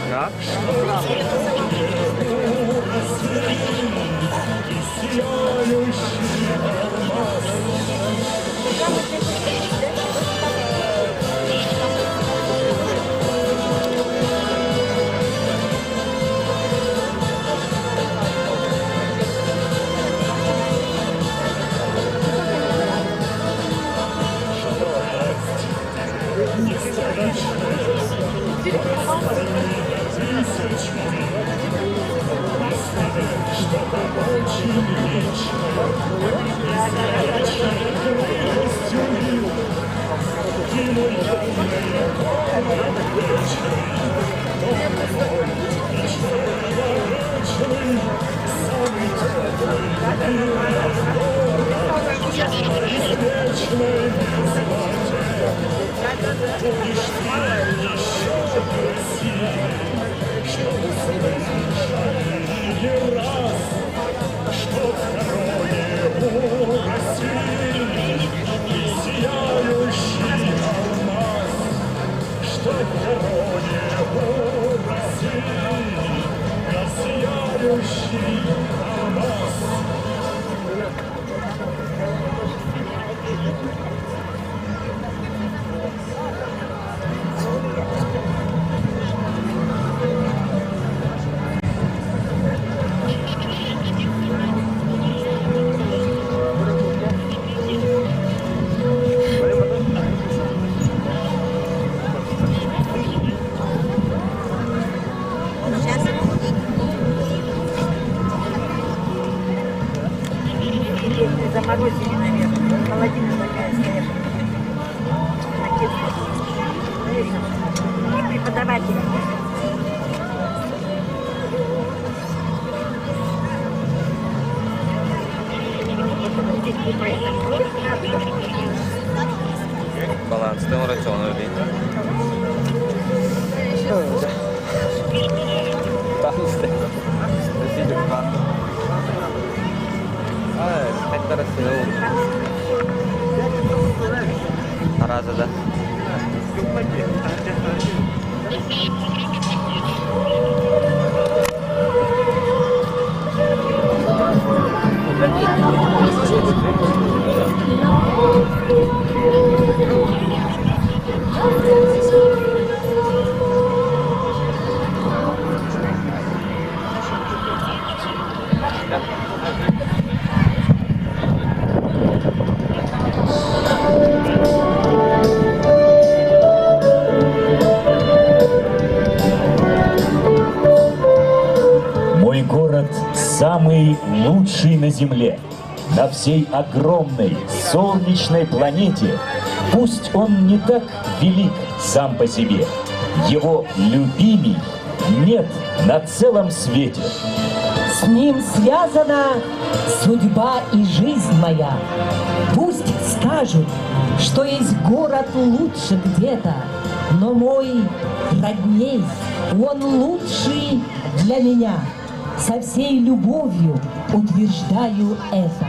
Да? Заморозили, наверное. Холодина такая стоит. И преподаватели. Баланс, tem racional ali. Tá no céu. Decide o carro. Hectare assim, Arasa da. Мой город самый лучший на земле, на всей огромной солнечной планете. Пусть он не так велик сам по себе, его любимей нет на целом свете. С ним связана судьба и жизнь моя. Пусть скажут, что есть город лучше где-то, но мой родней, он лучший для меня. Со всей любовью утверждаю это.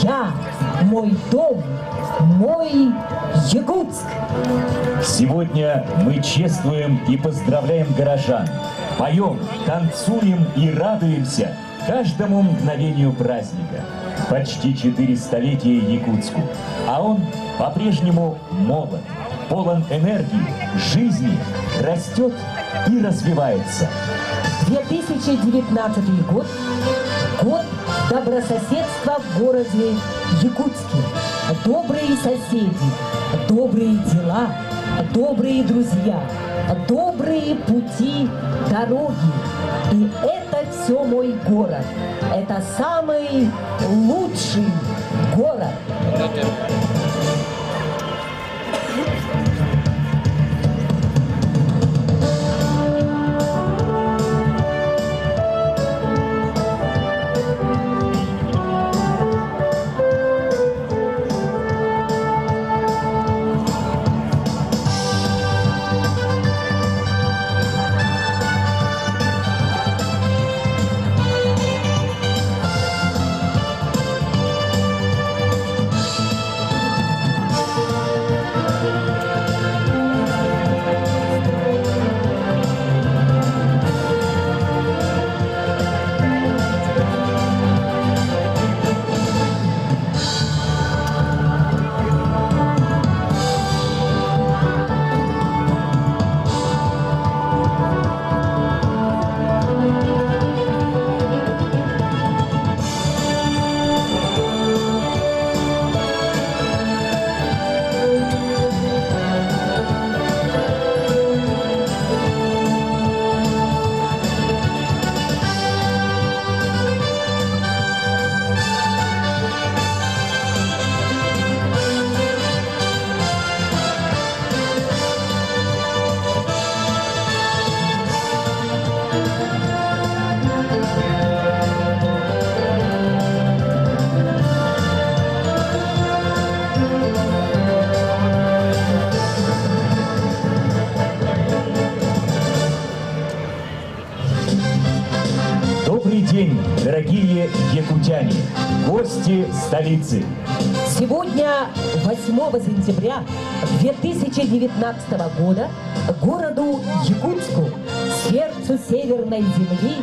Я, мой дом, мой Якутск. Сегодня мы чествуем и поздравляем горожан, поем, танцуем и радуемся каждому мгновению праздника. Почти 4 столетия Якутску, а он по-прежнему молод, полон энергии, жизни, растет и развивается. 2019 год – год добрососедства в городе Якутске. Добрые соседи, добрые дела, добрые друзья, добрые пути, дороги. И это все мой город. Это самый лучший город. город. Добрый день, дорогие якутяне, гости столицы. Сегодня, 8 сентября 2019 года, городу Якутску, сердцу Северной Земли,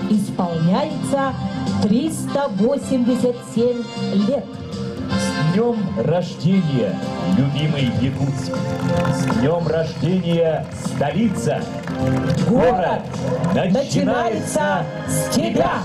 исполняется 387 лет. С днем рождения, любимый Якутск! С днем рождения, столица! Город начинается с тебя!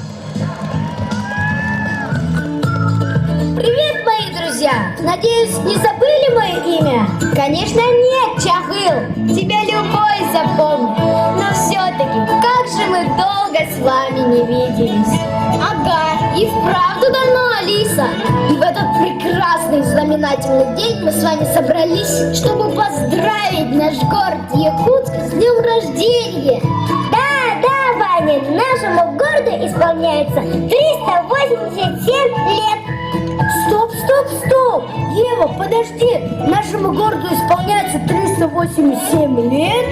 Привет, мои друзья! Надеюсь, не забыли мое имя? Конечно, нет, Чахыл! Тебя любой запомнит. Но все-таки, как же мы долго с вами не виделись. Ага, и вправду давно, Алиса. И в этот прекрасный знаменательный день мы с вами собрались, чтобы поздравить наш город Якутск с днем рождения. Да, Ваня, нашему городу исполняется 387 лет. Стоп! Ева, подожди! Нашему городу исполняется 387 лет?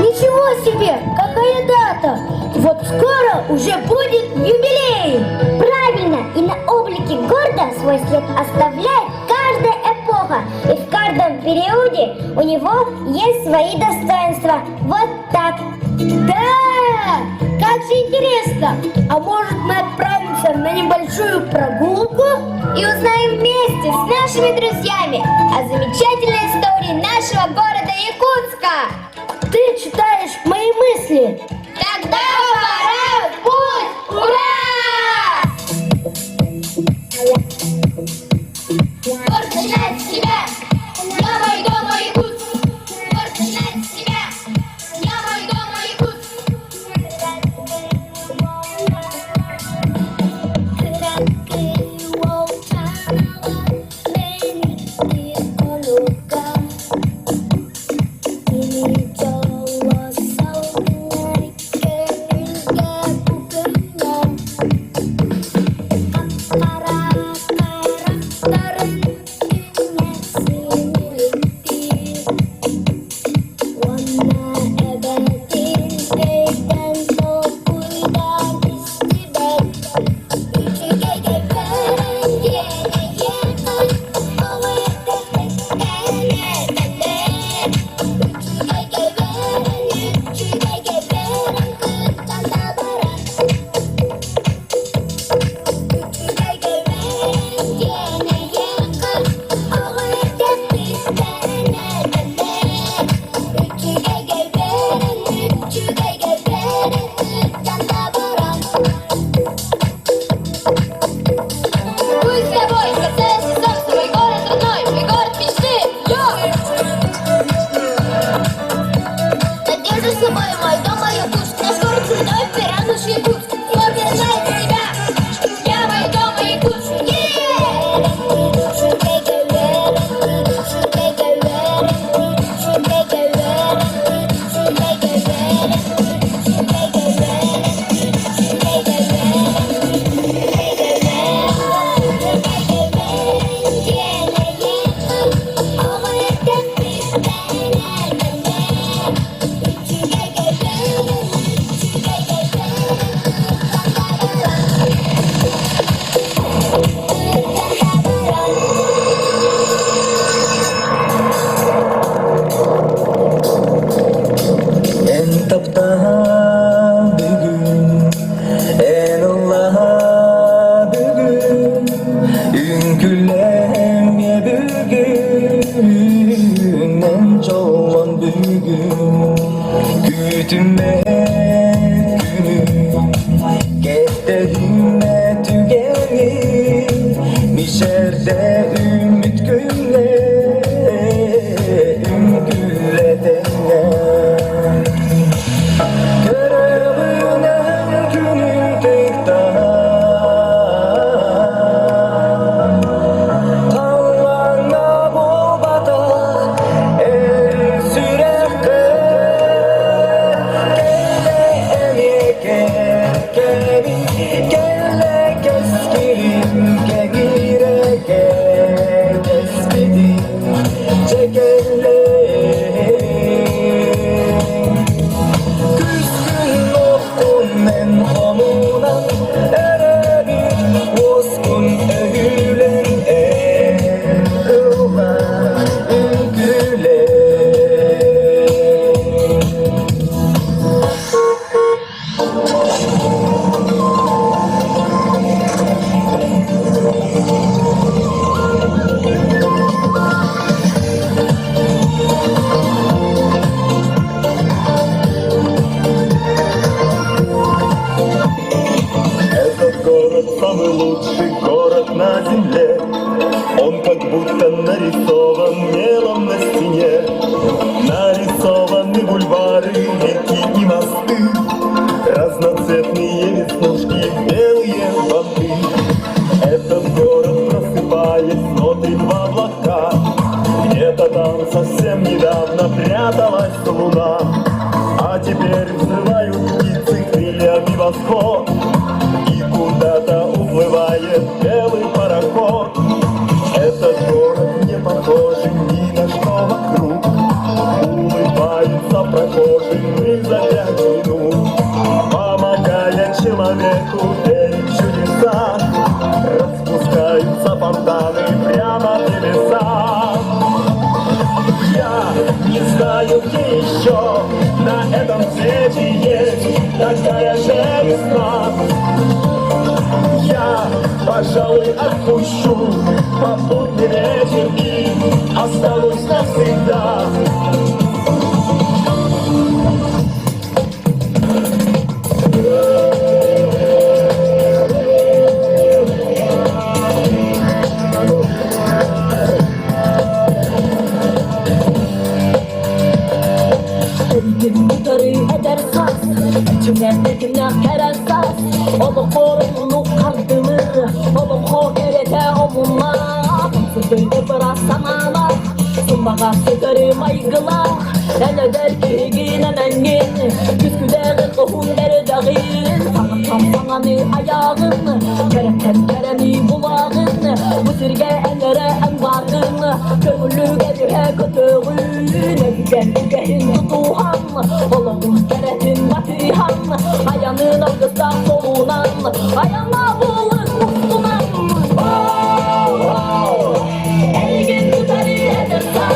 Ничего себе! Какая дата! Вот скоро уже будет юбилей! Правильно, и на облике города свой след оставляет каждая эпоха. И в каждом периоде у него есть свои достоинства. Вот так. Да! Как же интересно! А может, мы отправимся на небольшую прогулку И узнаем вместе с нашими друзьями о замечательной истории нашего города Якутска. Ты читаешь мои мысли. Тогда пора в путь! Ура! Город начинает с тебя. Я мой дом, мой Якутск. Город начинает с тебя. Я мой дом, мой Якутск. Derine tügenir Mişerde ümit gülle Üngülle denler Görevine günün tekrar Tallana bobada el sürerke Kelle keskirim kegireke Kesmedim çekelle Küskün okun men hamuna Erebir oskun ögülen Erula üngüle Этот город самый лучший город на земле. Он как будто нарисован мелом на стене. Нарисованы бульвары, реки и мосты, разноцветные веснушки, белые банты. Этот город, просыпаясь, смотрит в облака. Где-то там совсем недавно пряталась луна, а теперь взрывают птицы крыльями восход. И куда-то уплывает белый пароход. Этот город не похож ни на что вокруг. Улыбается прохожим за 5 минут, помогая человеку верить в чудеса. Распускаются фонтаны прямо в небеса. Я не знаю, где еще на этом свете есть такая же весна. Я, пожалуй, отпущу попутный ветер и останусь навсегда. Eder saz, cümlemdekine her esas. Olu korunu kardını, olu korete omuna. Sıkıldı bırasamana, sunmağa sıkarım aygıla. Ben öder kirgine mengin, küskülerin kohun derdağın. Sanırsam sananı ayağın, keretten keremi bulağın. Bu sirge enlere en varın, kömürlü gelir he kötüğün. Evgen tutuhan, oğlum keretin batihan. Ayağının algısta solunan, ayağına bulun mustunan. Oh, oh, elgin tutarı eder sağ.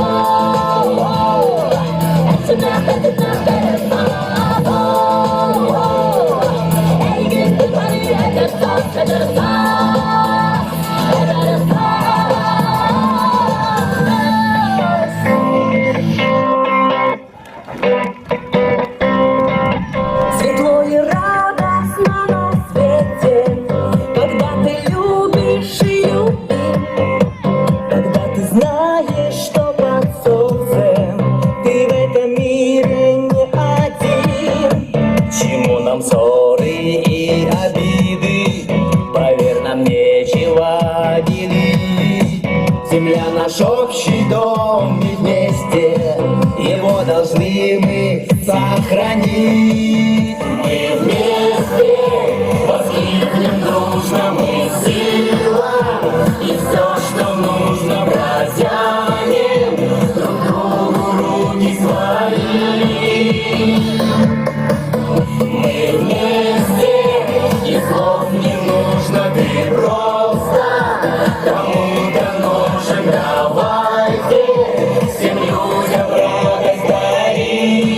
Oh, oh, etine kadına verir sağ. Oh, oh, elgin tutarı eder sağ. Eder sağ, eder sağ. Светло и радостно на свете, когда ты любишь и любим, когда ты знаешь, что под солнцем ты в этом мире не один. Чему нам ссоры и обиды? Поверь, нам нечего делить. Земля наш общий дом, и вместе его должны мы сохранить. Мы вместе воскликнем дружно, мы сила, и все, что нужно, протянем друг другу руки свои. Мы вместе, и слов не нужно, ты просто кому-то нужен. Давайте всем людям радость дарить.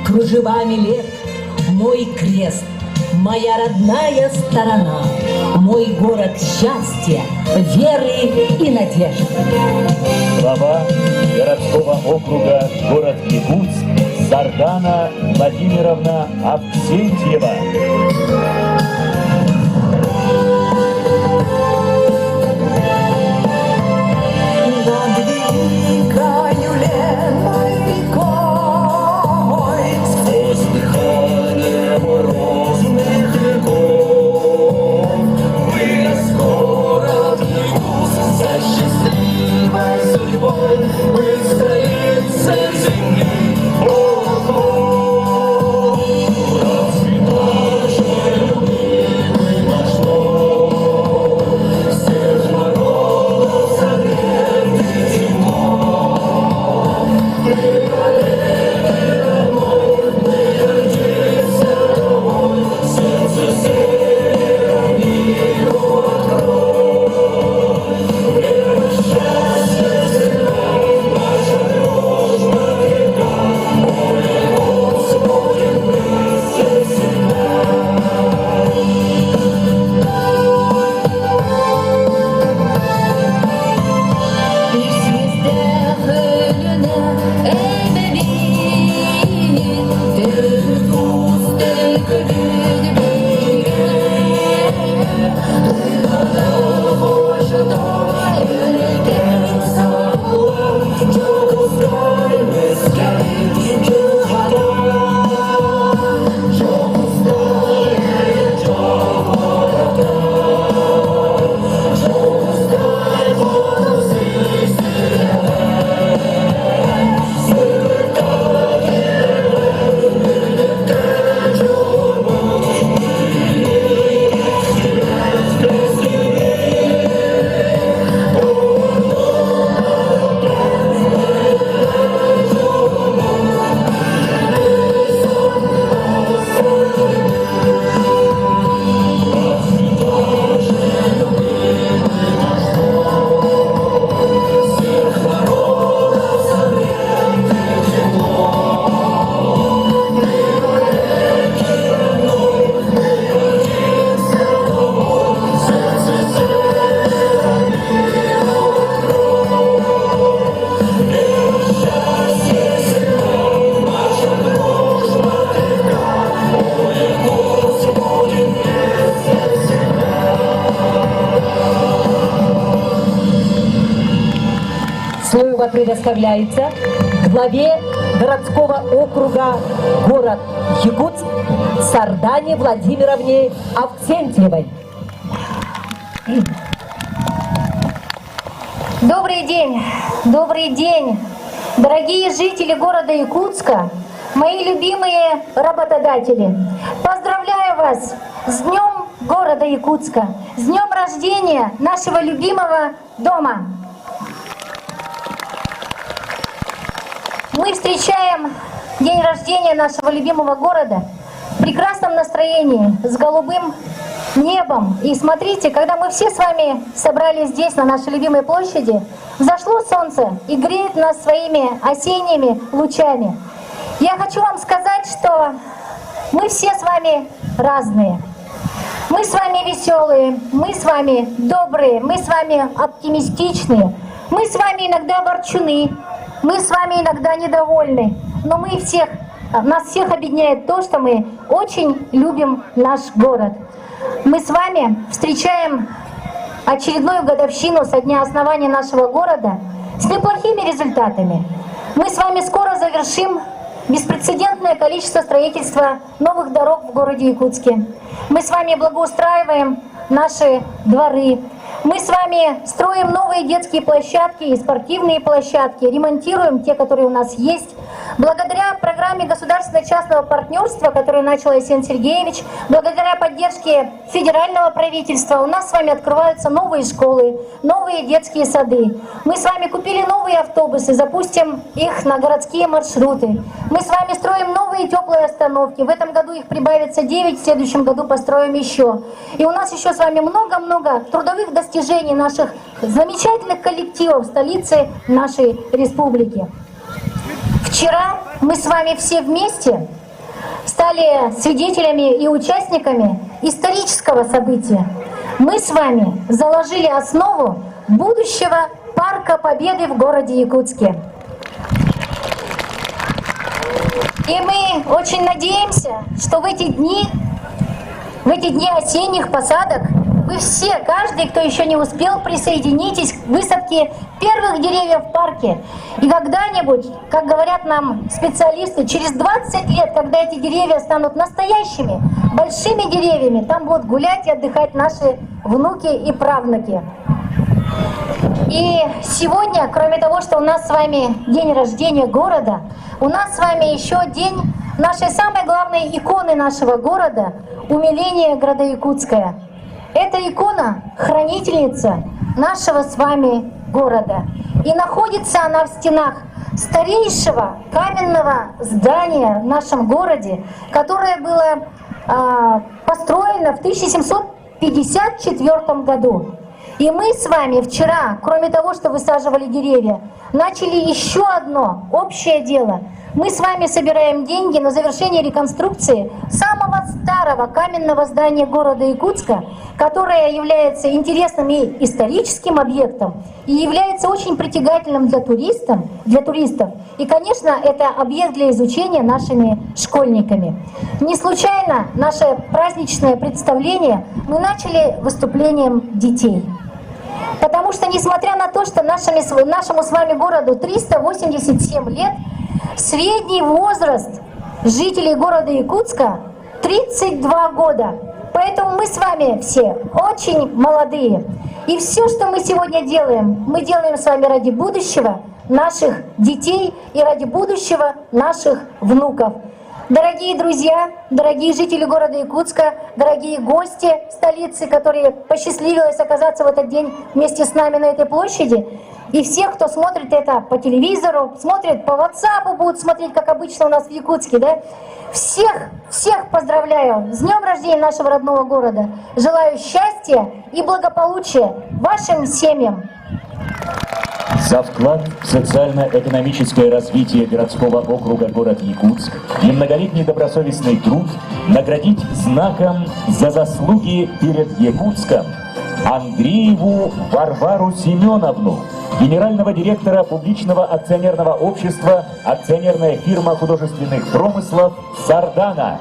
кружевами лет. Мой крест, моя родная сторона, мой город счастья, веры и надежды. Глава городского округа город Якутск Сардана Владимировна Авксентьева. Над великою Леной рекой, Сквозь дыхание морозных веков вырос город Якутск за счастливой судьбой. Мы столица земли. Расцветающий любимый наш дом, всех народов согретый теплом. Мы коллеги родной, мы гордимся тобой, сердце севера миру открой. Вера, счастье, земля, наша дружба века, поле Господень вместе всегда. Bir sizde ölüne emeğin, devlet usta gülün Duymalı boşuna yürüyen sağlar, çok uzay mesken, çok hata. Çok uzay, çok hata. Çok uzay, Слово предоставляется главе городского округа город Якутск Сардане Владимировне Авксентьевой. Добрый день, дорогие жители города Якутска, мои любимые работодатели. Поздравляю вас с Днем города Якутска, с днем рождения нашего любимого дома. Мы встречаем день рождения нашего любимого города в прекрасном настроении, с голубым небом. И смотрите, когда мы все с вами собрались здесь, на нашей любимой площади, взошло солнце и греет нас своими осенними лучами. Я хочу вам сказать, что мы все с вами разные. Мы с вами веселые, мы с вами добрые, мы с вами оптимистичные, мы с вами иногда ворчуны, мы с вами иногда недовольны, но нас всех объединяет то, что мы очень любим наш город. Мы с вами встречаем очередную годовщину со дня основания нашего города с неплохими результатами. Мы с вами скоро завершим беспрецедентное количество строительства новых дорог в городе Якутске. Мы с вами благоустраиваем наши дворы. Мы с вами строим новые детские площадки и спортивные площадки, ремонтируем те, которые у нас есть. Благодаря программе государственно-частного партнерства, которую начал Айсен Сергеевич, благодаря поддержке федерального правительства, у нас с вами открываются новые школы, новые детские сады. Мы с вами купили новые автобусы, запустим их на городские маршруты. Мы с вами строим новые теплые остановки. В этом году их прибавится 9, в следующем году построим еще. И у нас еще с вами много-много трудовых достижений наших замечательных коллективов в столице нашей республики. Вчера мы с вами все вместе стали свидетелями и участниками исторического события. Мы с вами заложили основу будущего Парка Победы в городе Якутске. И мы очень надеемся, что в эти дни осенних посадок вы все, каждый, кто еще не успел, присоединитесь к высадке первых деревьев в парке. И когда-нибудь, как говорят нам специалисты, через 20 лет, когда эти деревья станут настоящими, большими деревьями, там будут гулять и отдыхать наши внуки и правнуки. И сегодня, кроме того, что у нас с вами день рождения города, у нас с вами еще день нашей самой главной иконы нашего города — умиление Градоякутская. Эта икона — хранительница нашего с вами города. И находится она в стенах старейшего каменного здания в нашем городе, которое было построено в 1754 году. И мы с вами вчера, кроме того, что высаживали деревья, начали еще одно общее дело. Мы с вами собираем деньги на завершение реконструкции самого старого каменного здания города Якутска, которое является интересным и историческим объектом, и является очень притягательным для туристов. И, конечно, это объект для изучения нашими школьниками. Не случайно наше праздничное представление мы начали выступлением детей. Потому что, несмотря на то, что нашему с вами городу 387 лет, средний возраст жителей города Якутска 32 года. Поэтому мы с вами все очень молодые. И все, что мы сегодня делаем, мы делаем с вами ради будущего наших детей и ради будущего наших внуков. Дорогие друзья, дорогие жители города Якутска, дорогие гости столицы, которые посчастливилось оказаться в этот день вместе с нами на этой площади, и всех, кто смотрит это по телевизору, смотрит по WhatsApp, будут смотреть, как обычно у нас в Якутске, да? Всех поздравляю с днем рождения нашего родного города. Желаю счастья и благополучия вашим семьям. За вклад в социально-экономическое развитие городского округа город Якутск и многолетний добросовестный труд наградить знаком за заслуги перед Якутском Андрееву Варвару Семеновну, генерального директора публичного акционерного общества акционерная фирма художественных промыслов «Сардана».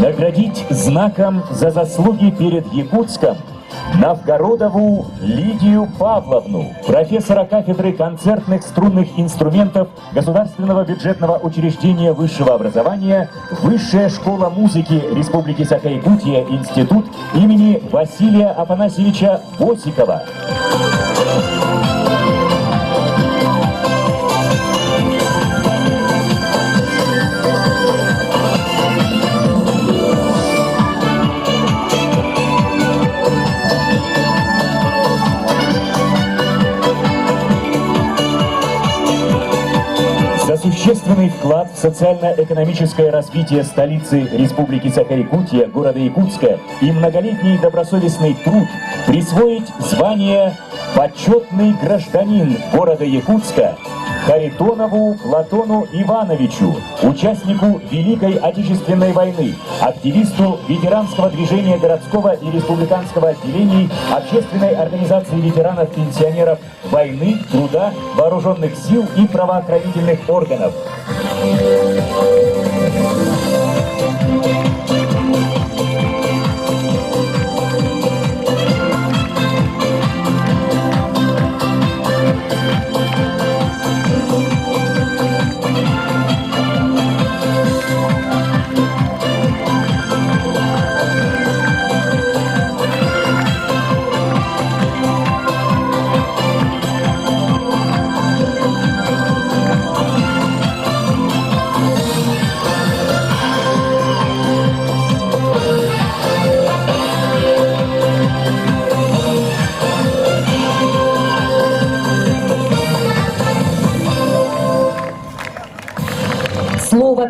Наградить знаком за заслуги перед Якутском Новгородову Лидию Павловну, профессора кафедры концертных струнных инструментов Государственного бюджетного учреждения высшего образования Высшая школа музыки Республики Саха-Якутия, институт имени Василия Афанасьевича Босикова. За существенный вклад в социально-экономическое развитие столицы Республики Саха-Якутия, города Якутска и многолетний добросовестный труд присвоить звание «Почетный гражданин города Якутска» Харитонову Платону Ивановичу, участнику Великой Отечественной войны, активисту ветеранского движения городского и республиканского отделений Общественной организации ветеранов-пенсионеров войны, труда, вооруженных сил и правоохранительных органов.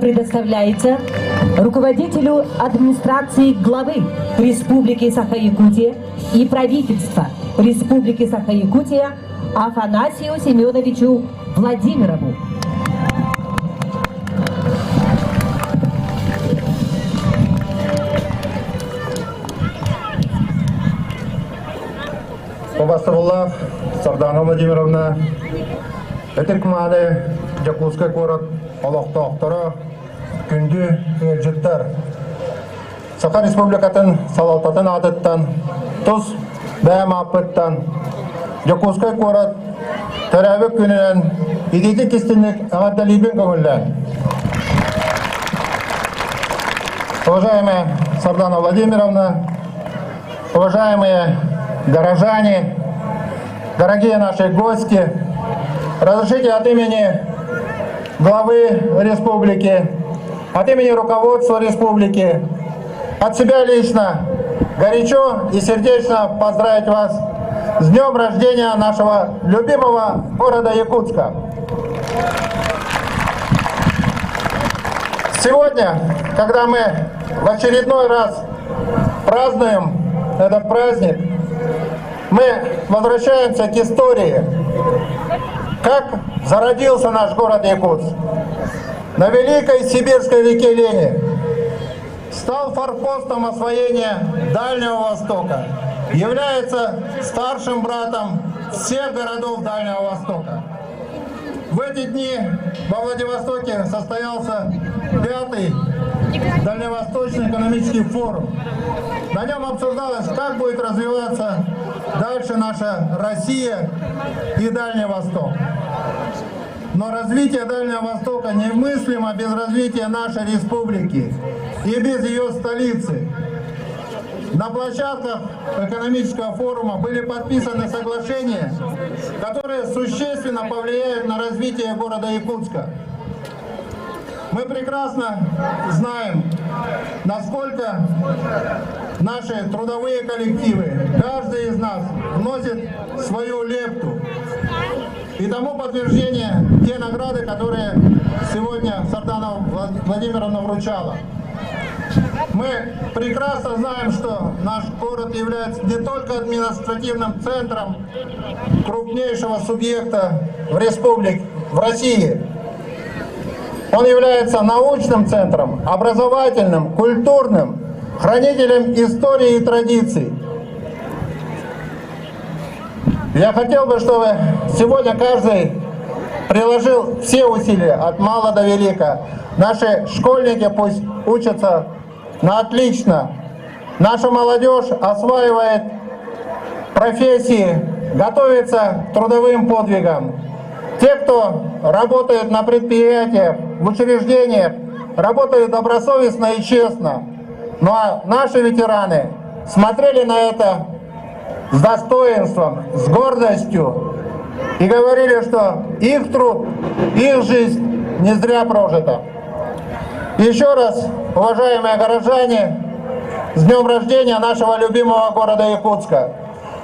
предоставляется руководителю администрации главы Республики Саха-Якутия и правительства Республики Саха-Якутия Афанасию Семеновичу Владимирову. Побастоваллах, Сардана Владимировна, Этекмады, Якутский город, Олохтоқтары, Күнді Элжеттер. Саха Республикатын Салалтатын Адыттан, Туз Бәм Апыттан, Якутский город, Тарабы күнінен, Идеті кестінлік Ағадалибін көңілден. Уважаемая Сардана Владимировна, уважаемые горожане, дорогие наши гости, разрешите от имени главы республики, от имени руководства республики, от себя лично горячо и сердечно поздравить вас с днем рождения нашего любимого города Якутска. Сегодня, когда мы в очередной раз празднуем этот праздник, мы возвращаемся к истории, как зародился наш город Якутск. На Великой Сибирской реке Лени стал форпостом освоения Дальнего Востока, является старшим братом всех городов Дальнего Востока. В эти дни во Владивостоке состоялся 5-й Дальневосточный экономический форум. На нем обсуждалось, как будет развиваться дальше наша Россия и Дальний Восток. Но развитие Дальнего Востока немыслимо без развития нашей республики и без ее столицы. На площадках экономического форума были подписаны соглашения, которые существенно повлияют на развитие города Якутска. Мы прекрасно знаем, насколько наши трудовые коллективы, каждый из нас вносит свою лепту. И тому подтверждение те награды, которые сегодня Сардана Владимировна вручала. Мы прекрасно знаем, что наш город является не только административным центром крупнейшего субъекта в республике, в России. Он является научным центром, образовательным, культурным, хранителем истории и традиций. Я хотел бы, чтобы сегодня каждый приложил все усилия от мала до велика. Наши школьники пусть учатся на отлично. Наша молодежь осваивает профессии, готовится к трудовым подвигам. Те, кто работает на предприятиях, в учреждениях, работают добросовестно и честно. Ну а наши ветераны смотрели на это с достоинством, с гордостью и говорили, что их труд, их жизнь не зря прожита. Еще раз, уважаемые горожане, с днем рождения нашего любимого города Якутска.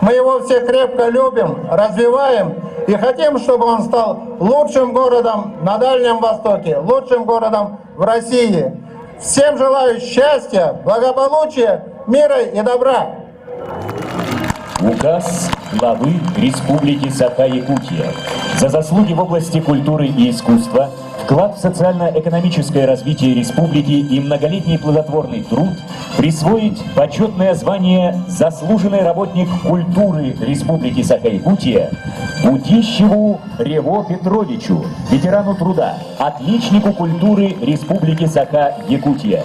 Мы его все крепко любим, развиваем и хотим, чтобы он стал лучшим городом на Дальнем Востоке, лучшим городом в России. Всем желаю счастья, благополучия, мира и добра. Указ главы Республики Саха-Якутия. За заслуги в области культуры и искусства, вклад в социально-экономическое развитие республики и многолетний плодотворный труд присвоить почетное звание «Заслуженный работник культуры Республики Саха-Якутия» Будищеву Рево Петровичу, ветерану труда, отличнику культуры Республики Саха-Якутия.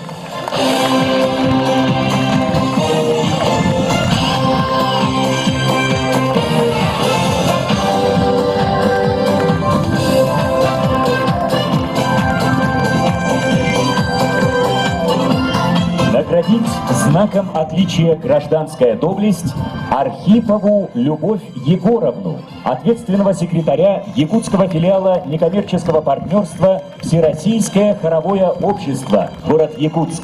Наградить знаком отличия «Гражданская доблесть» Архипову Любовь Егоровну, ответственного секретаря якутского филиала некоммерческого партнерства «Всероссийское хоровое общество», город Якутск.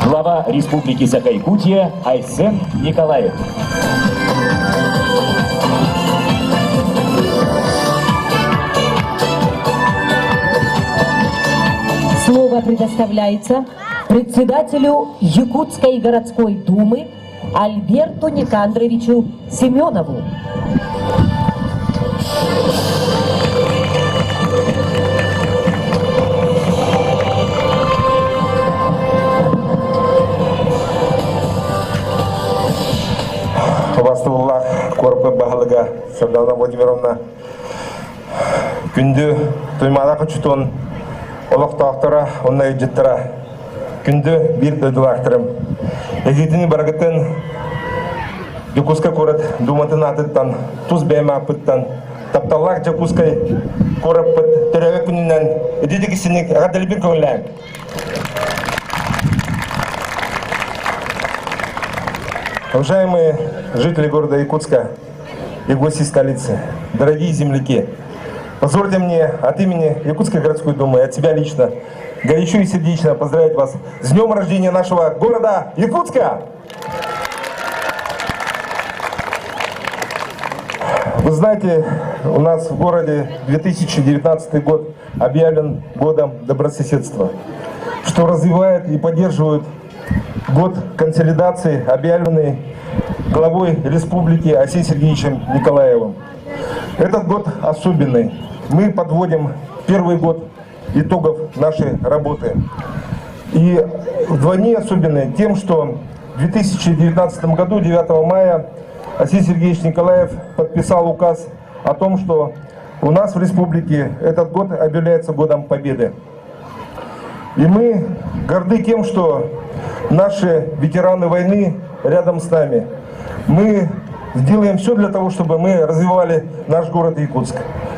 Глава Республики Саха-Якутия Айсен Николаев. Слово Слово предоставляется председателю Якутской городской думы Альберту Никандровичу Семенову. Бастуллах Корпы Багалыга Сардана Владимировна күнді тоймада қычытын олықтақтыра, онна ежеттіра күнді бір дөділақтырым. Егетіні барағыттын Якутска көрет думатын атыттан, туз бәймі апыттан, тапталлақ Якутскай көріп бұд түрәве күнінен едеді кісінік ағадылы бір көңіләң. Уважаемые жители города Якутска и гости столицы, дорогие земляки, позвольте мне от имени Якутской городской думы и от себя лично горячо и сердечно поздравить вас с днем рождения нашего города Якутска! Вы знаете, у нас в городе 2019 год объявлен годом добрососедства, что развивает и поддерживает год консолидации, объявленный главой республики Арсением Сергеевичем Николаевым. Этот год особенный. Мы подводим первый год итогов нашей работы. И вдвойне особенный тем, что в 2019 году, 9 мая, Арсений Сергеевич Николаев подписал указ о том, что у нас в республике этот год объявляется годом Победы. И мы горды тем, что наши ветераны войны рядом с нами. Мы сделаем все для того, чтобы мы развивали наш город Якутск.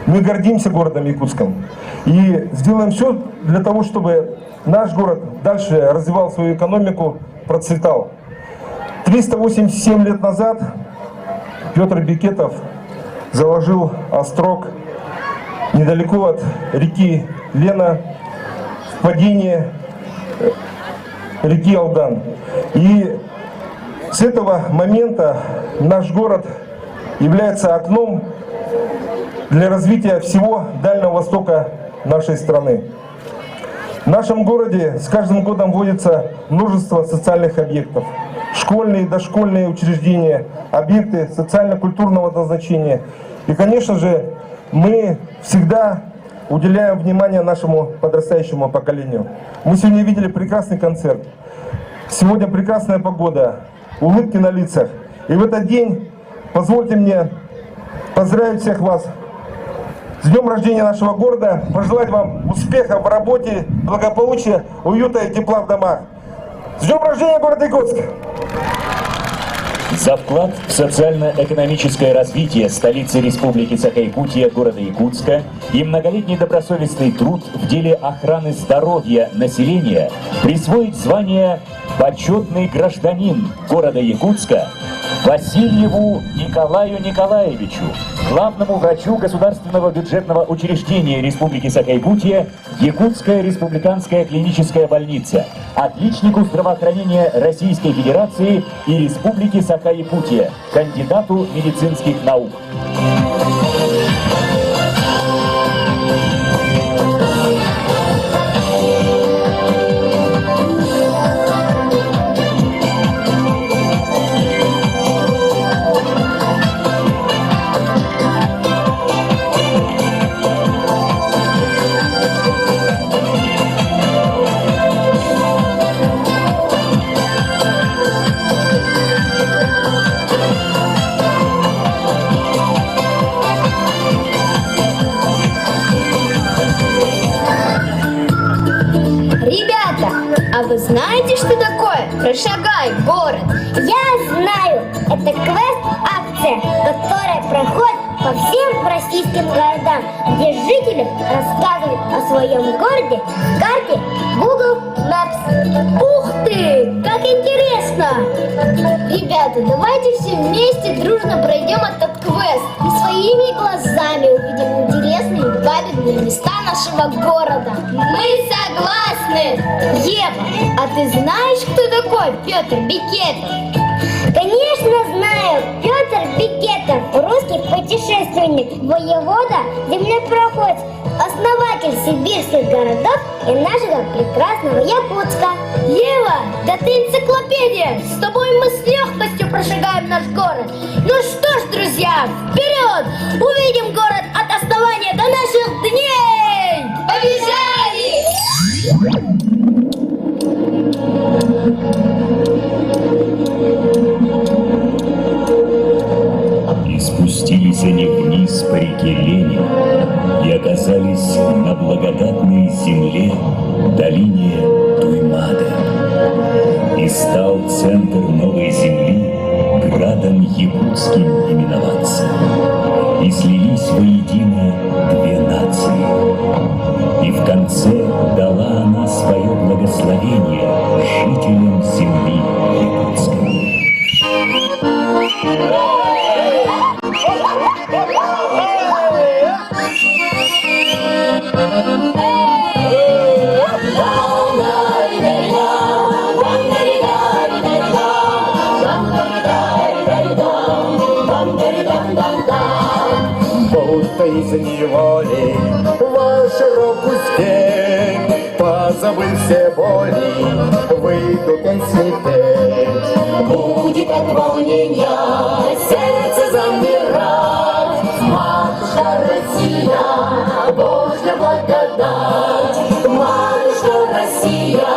Мы гордимся городом Якутском. И сделаем все для того, чтобы наш город дальше развивал свою экономику, процветал. 387 лет назад Петр Бекетов заложил острог недалеко от реки Лена, в падении реки Алдан. И с этого момента наш город является окном для развития всего Дальнего Востока нашей страны. В нашем городе с каждым годом вводится множество социальных объектов. Школьные и дошкольные учреждения, объекты социально-культурного назначения. И, конечно же, мы всегда уделяем внимание нашему подрастающему поколению. Мы сегодня видели прекрасный концерт. Сегодня прекрасная погода, улыбки на лицах. И в этот день позвольте мне поздравить всех вас с днем рождения нашего города, пожелать вам успехов в работе, благополучия, уюта и тепла в домах. С днем рождения, город Якутск! За вклад в социально-экономическое развитие столицы Республики Саха-Якутия, города Якутска, и многолетний добросовестный труд в деле охраны здоровья населения присвоить звание «Почетный гражданин города Якутска» Васильеву Николаю Николаевичу, главному врачу государственного бюджетного учреждения Республики Саха-Якутия Якутская республиканская клиническая больница, отличнику здравоохранения Российской Федерации и Республики Саха-Якутия, кандидату медицинских наук. А вы знаете, что такое «Прошагай город»? Я знаю, это квест-акция, которая проходит по всем российским городам, где жители рассказывают о своем городе в карте Google Maps. Ух ты, как интересно! Ребята, давайте все вместе дружно пройдем этот квест и своими глазами увидим интересные и памятные места нашего города. Мы согласны! Ева, а ты знаешь, кто такой Петр Бекетов? Конечно знаю, Петр Бекетов, русский путешественник, воевода, землепроходец, основатель представитель сибирских городов и нашего прекрасного Якутска. Ева, да ты энциклопедия! С тобой мы с легкостью прошагаем наш город. Ну что ж, друзья, вперед! Увидим город от основания до наших дней! Побежали! И спустились они вниз по реке Лени и оказались на благодатной земле, долине Туймада. И стал центр новой земли градом якутским именоваться. И слились воедино две нации. И в конце дала она свое благословение жителям земли якутской. Будто из неволи в широкую степь, позабыв все боли, выйду песни петь. Будет от волнения сердце замирать, матушка Россия, Божья благодать, матушка Россия,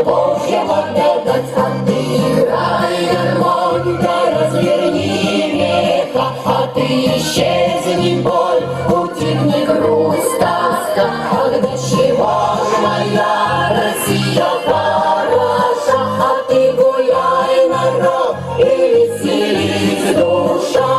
Божья благодать. А ты играй, гармоника, разверни века, а ты исчезни, боль, утихни грусть, тоска. Ах, до чего ж моя Россия хороша, а ты гуляй, народ, и веселись душа.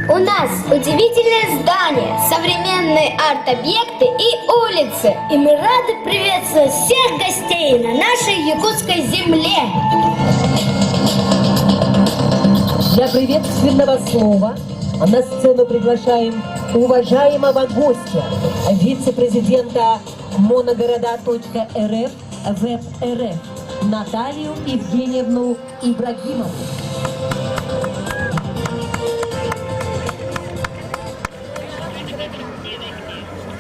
У нас удивительное здание, современные арт-объекты и улицы. И мы рады приветствовать всех гостей на нашей якутской земле. Для приветственного слова на сцену приглашаем уважаемого гостя, вице-президента monogорода.рф ВЭБ-РФ Наталью Евгеньевну Ибрагимову.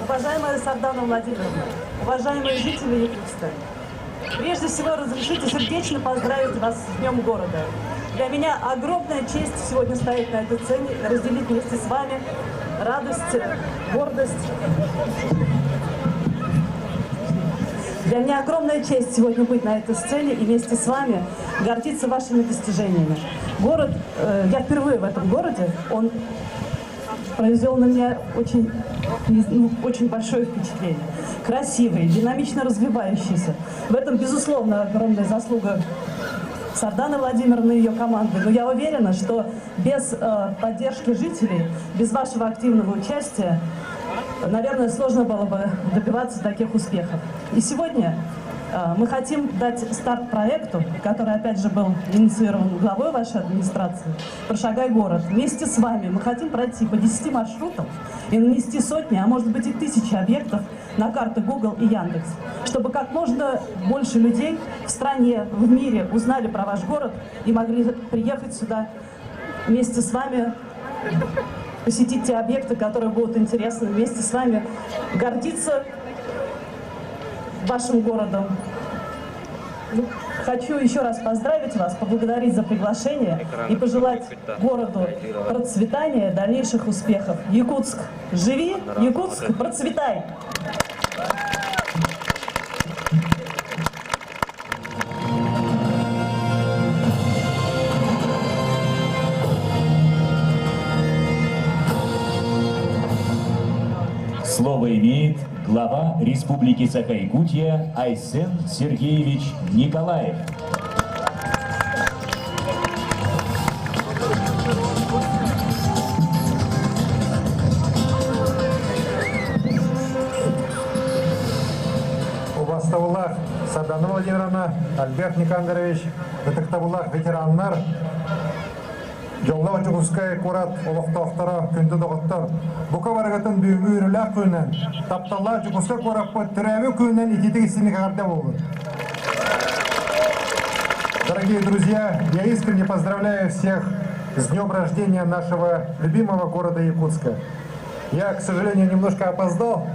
Уважаемая Сардана Владимировна, уважаемые жители Якутска, Прежде всего, разрешите сердечно поздравить вас с Днем города. Для меня огромная честь сегодня стоять на этой сцене и разделить вместе с вами радость, гордость. Для меня огромная честь сегодня быть на этой сцене и вместе с вами гордиться вашими достижениями. Город, я впервые в этом городе, он произвел на меня очень большое впечатление. Красивый, динамично развивающийся. В этом, безусловно, огромная заслуга Сарданы Владимировны и ее команды. Но я уверена, что без поддержки жителей, без вашего активного участия, наверное, сложно было бы добиваться таких успехов. И сегодня мы хотим дать старт проекту, который, опять же, был инициирован главой вашей администрации, «Прошагай город». Вместе с вами мы хотим пройти по 10 маршрутам и нанести сотни, а может быть и тысячи объектов на карты Google и Яндекс, чтобы как можно больше людей в стране, в мире узнали про ваш город и могли приехать сюда вместе с вами, посетить те объекты, которые будут интересны, вместе с вами гордиться вашим городом. Хочу еще раз поздравить вас, поблагодарить за приглашение и пожелать городу процветания, дальнейших успехов. Якутск, живи! Якутск, процветай! Слово имеет глава Республики Саха-Якутия Айсен Сергеевич Николаев. Убастаулах Сардана Владимировна, Альберт Никандрович, Детектабулах ветераннар, Жоллау Чугускай Курат, Олохтоқтара, Күнді Доғыттар. Бұқа барығытын бүйімі үрілі күнен, тапталла Чугускай Курапы түрәві күнен итетік істемек ағарда болды. Дорогие друзья, я искренне поздравляю всех с днем рождения нашего любимого города Якутска. Я, к сожалению, немножко опоздал.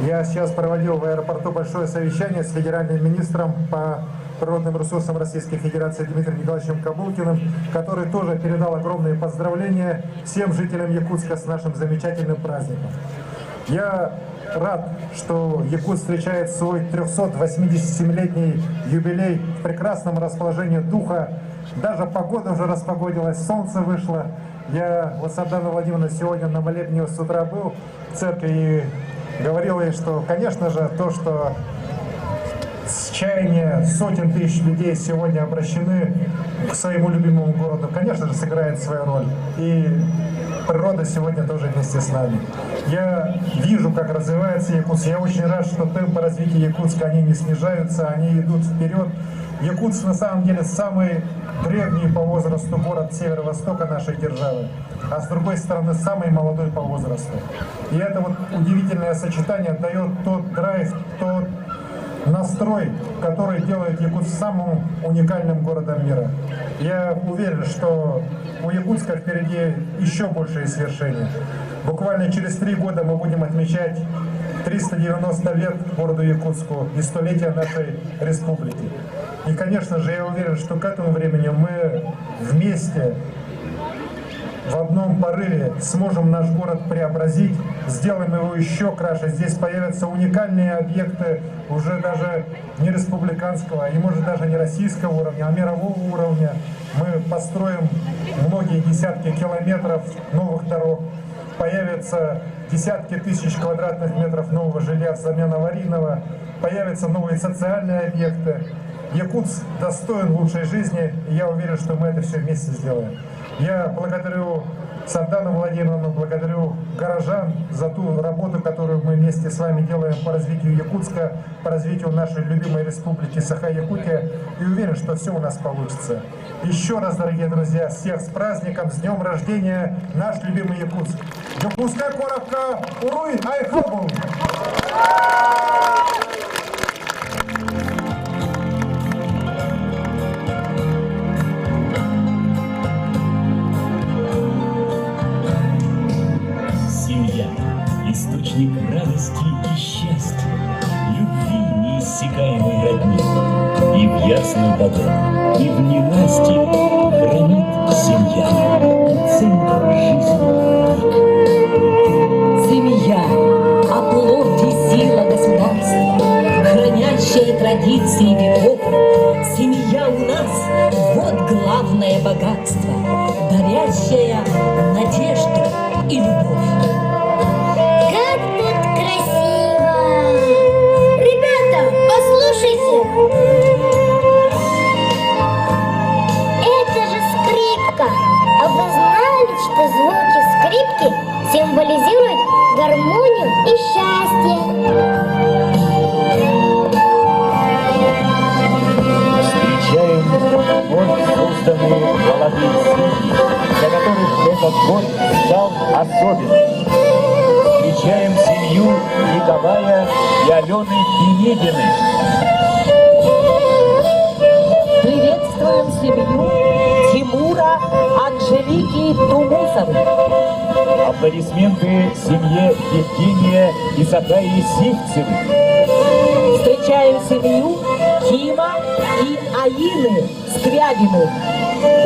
Я сейчас проводил в аэропорту большое совещание с федеральным министром по природным ресурсам Российской Федерации Дмитрием Николаевичем Кабулкиным, который тоже передал огромные поздравления всем жителям Якутска с нашим замечательным праздником. Я рад, что Якутск встречает свой 387-летний юбилей в прекрасном расположении духа. Даже погода уже распогодилась, солнце вышло. Я вот с Сарданой Владимировной сегодня на молебне с утра был в церкви и говорил ей, что, конечно же, то, что чаяния сотен тысяч людей сегодня обращены к своему любимому городу, конечно же, сыграет свою роль. И природа сегодня тоже вместе с нами. Я вижу, как развивается Якутск. Я очень рад, что темпы развития Якутска, они не снижаются, они идут вперед. Якутск на самом деле самый древний по возрасту город северо-востока нашей державы, а с другой стороны самый молодой по возрасту. И это вот удивительное сочетание дает тот драйв, тот настрой, который делает Якутск самым уникальным городом мира. Я уверен, что у Якутска впереди еще большие свершения. Буквально через 3 года мы будем отмечать 390 лет городу Якутску и 100-летие нашей республики. И, конечно же, я уверен, что к этому времени мы вместе в одном порыве сможем наш город преобразить, сделаем его еще краше. Здесь появятся уникальные объекты уже даже не республиканского, и может даже не российского уровня, а мирового уровня. Мы построим многие десятки километров новых дорог, появятся десятки тысяч квадратных метров нового жилья взамен аварийного, появятся новые социальные объекты. Якутск достоин лучшей жизни, и я уверен, что мы это все вместе сделаем. Я благодарю Сардану Владимировну, благодарю горожан за ту работу, которую мы вместе с вами делаем по развитию Якутска, по развитию нашей любимой республики Саха-Якутия, и уверен, что все у нас получится. Еще раз, дорогие друзья, всех с праздником, с днем рождения, наш любимый Якутск. Якутская коробка, уруй, айхабу! Источник радости и счастья, любви неиссякаемой родни. чудесный дает, и в ненастье хранит семья и центр жизни. Семья – оплот и сила государства, хранящая традиции веков. Семья у нас – вот главное богатство, дарящая надежду и любовь. Как тут красиво! Ребята, послушайте! Это же скрипка! А вы знали, что звуки скрипки символизируют гармонию и счастье? Встречаем вновь созданные молодые семьи, для которых этот год стал особенным. Встречаем семью Николая и Алены Пенегиных. Приветствуем семью Тимура Анжелики Тумусовой. Аплодисменты семье Евгения и Сакаи Сивцевых. Встречаем семью Кима и Аины Скрябиных.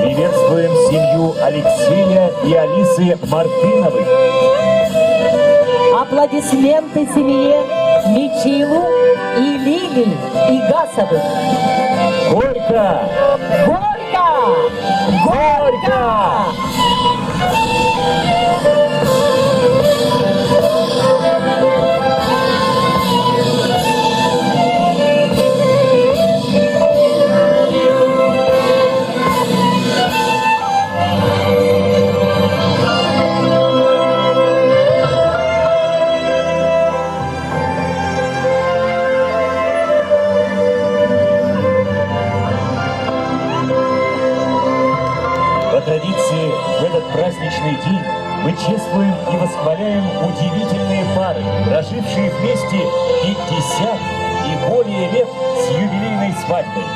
Приветствуем семью Алексея и Алисы Мартыновых. Аплодисменты семье Мичилу и Лили Игасовых. Горько! Горько! Горько! По традиции, в этот праздничный день мы чествуем и восхваляем удивительные пары, прожившие вместе 50 и более лет с юбилейной свадьбой.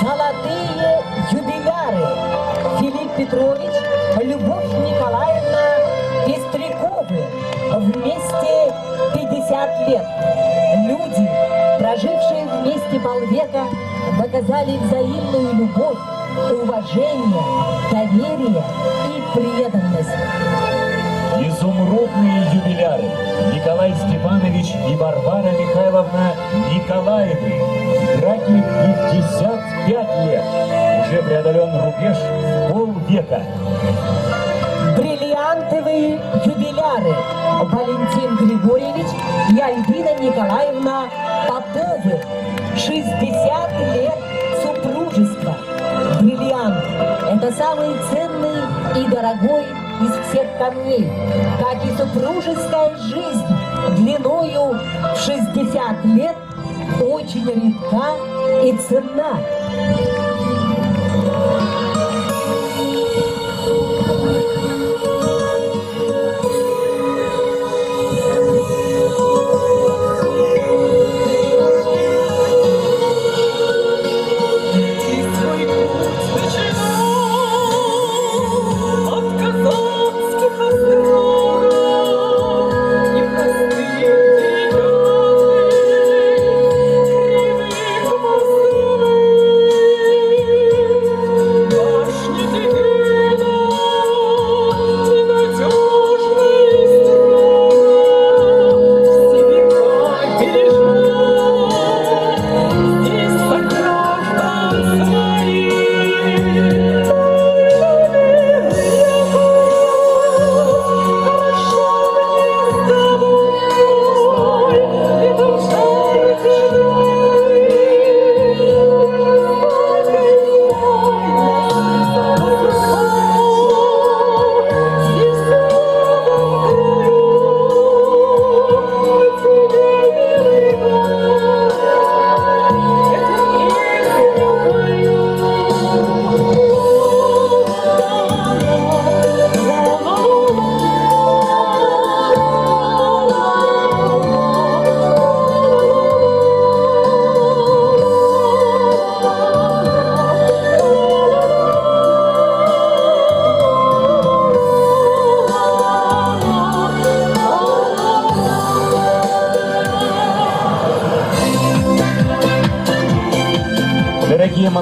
Золотые юбиляры. Филипп Петрович, Любовь Николаевна Пестряковы. Вместе 50 лет. Люди, прожившие вместе полвека, доказали взаимную любовь, уважение, доверие и преданность. Изумрудные юбиляры Николай Степанович и Варвара Михайловна Николаевы. Браке 55 лет. Уже преодолен рубеж в полвека. Бриллиантовые юбиляры Валентин Григорьевич и Альбина Николаевна Поповы. 60 лет супружества. Бриллиант – это самый ценный и дорогой из всех камней, как и супружеская жизнь длиною в 60 лет очень редка и ценна. Непростые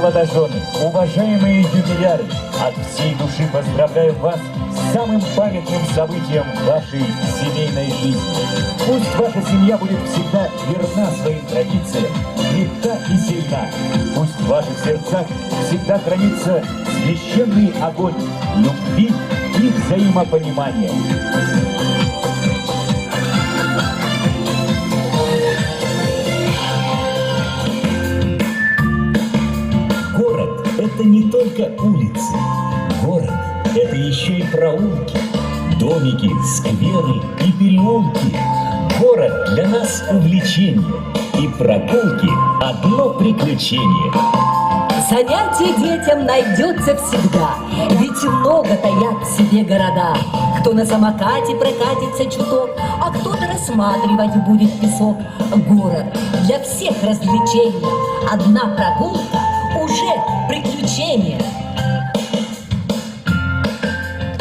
молодожены, уважаемые юбиляры, от всей души поздравляю вас с самым памятным событием вашей семейной жизни. Пусть ваша семья будет всегда верна своим традициям, крепка и сильна. Пусть в ваших сердцах всегда хранится священный огонь любви и взаимопонимания. Город – это не только улицы. Город – это еще и проулки, домики, скверы и переулки. Город для нас увлечение, и прогулки – одно приключение. Занятий детям найдется всегда, ведь много таят в себе города. Кто на самокате прокатится чуток, а кто-то рассматривать будет песок. Город для всех развлечений, одна прогулка уже приключение.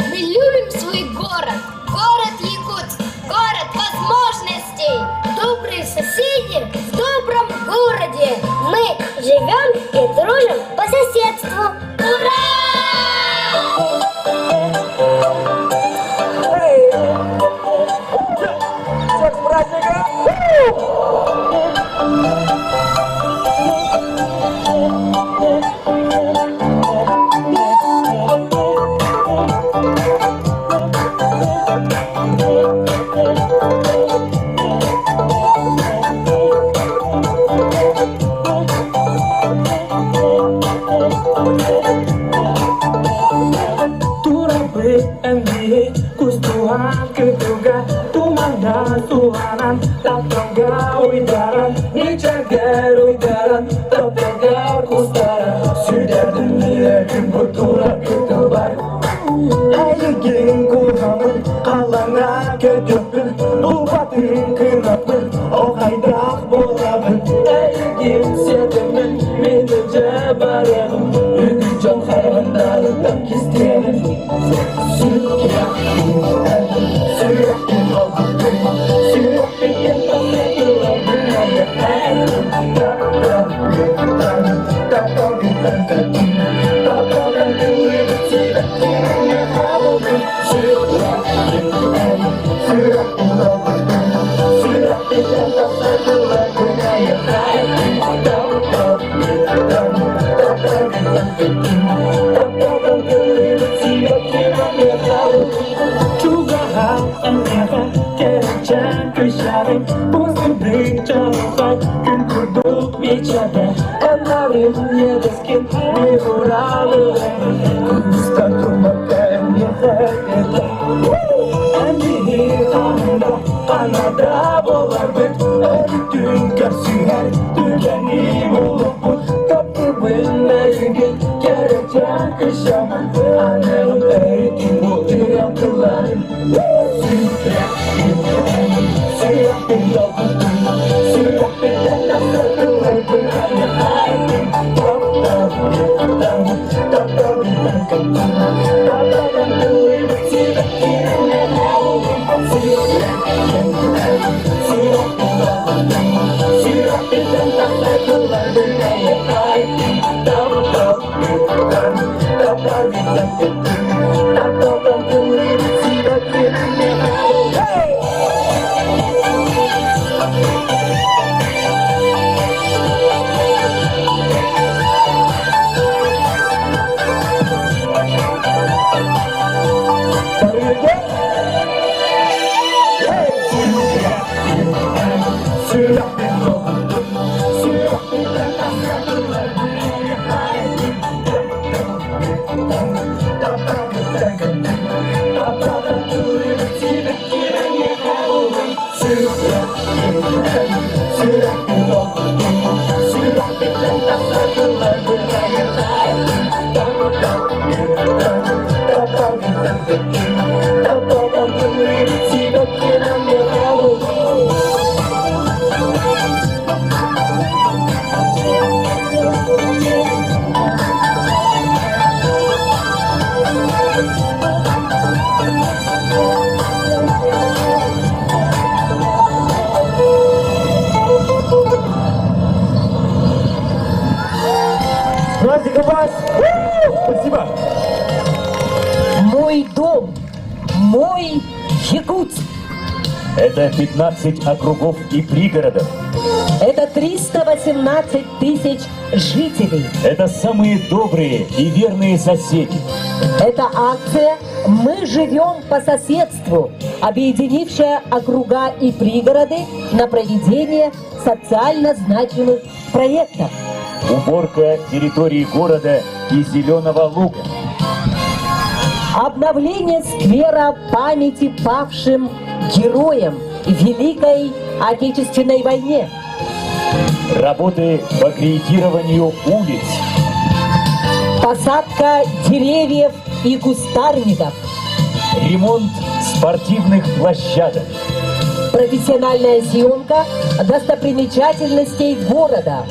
Мы любим свой город, город Якутск, город возможностей. Добрые соседи в добром городе. Мы живем и дружим по соседству. Ура! дорогой Якутск. Это 15 округов и пригородов. Это 318 тысяч жителей. Это самые добрые и верные соседи. Это акция «Мы живем по соседству», объединившая округа и пригороды на проведение социально значимых проектов. Уборка территории города и зеленого луга. Обновление сквера памяти павшим героям в Великой Отечественной войне. Работы по кредитированию улиц. Посадка деревьев и кустарников. Ремонт спортивных площадок. Профессиональная съемка достопримечательностей города.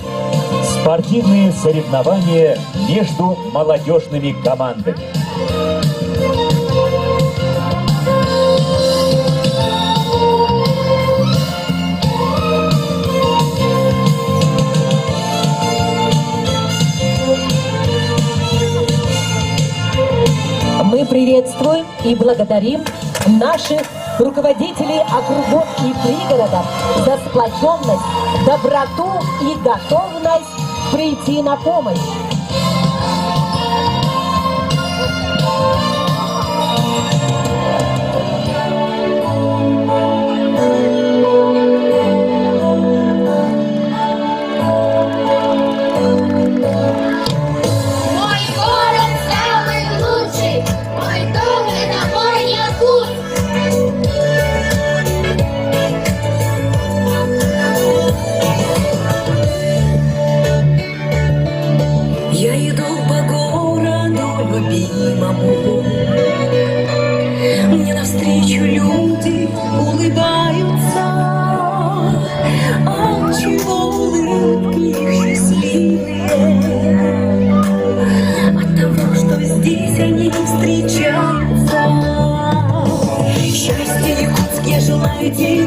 Спортивные соревнования между молодежными командами. Мы приветствуем и благодарим наших руководителей округов и пригородов за сплоченность, доброту и готовность прийти на помощь. Мой город самый лучший, мой дом — это мой Якутск. Я иду по городу любимому, мне навстречу люди улыбаются. Отчего улыбки их счастливые? От того, что здесь они встречаются. Счастья, Якутск, я желаю тебе,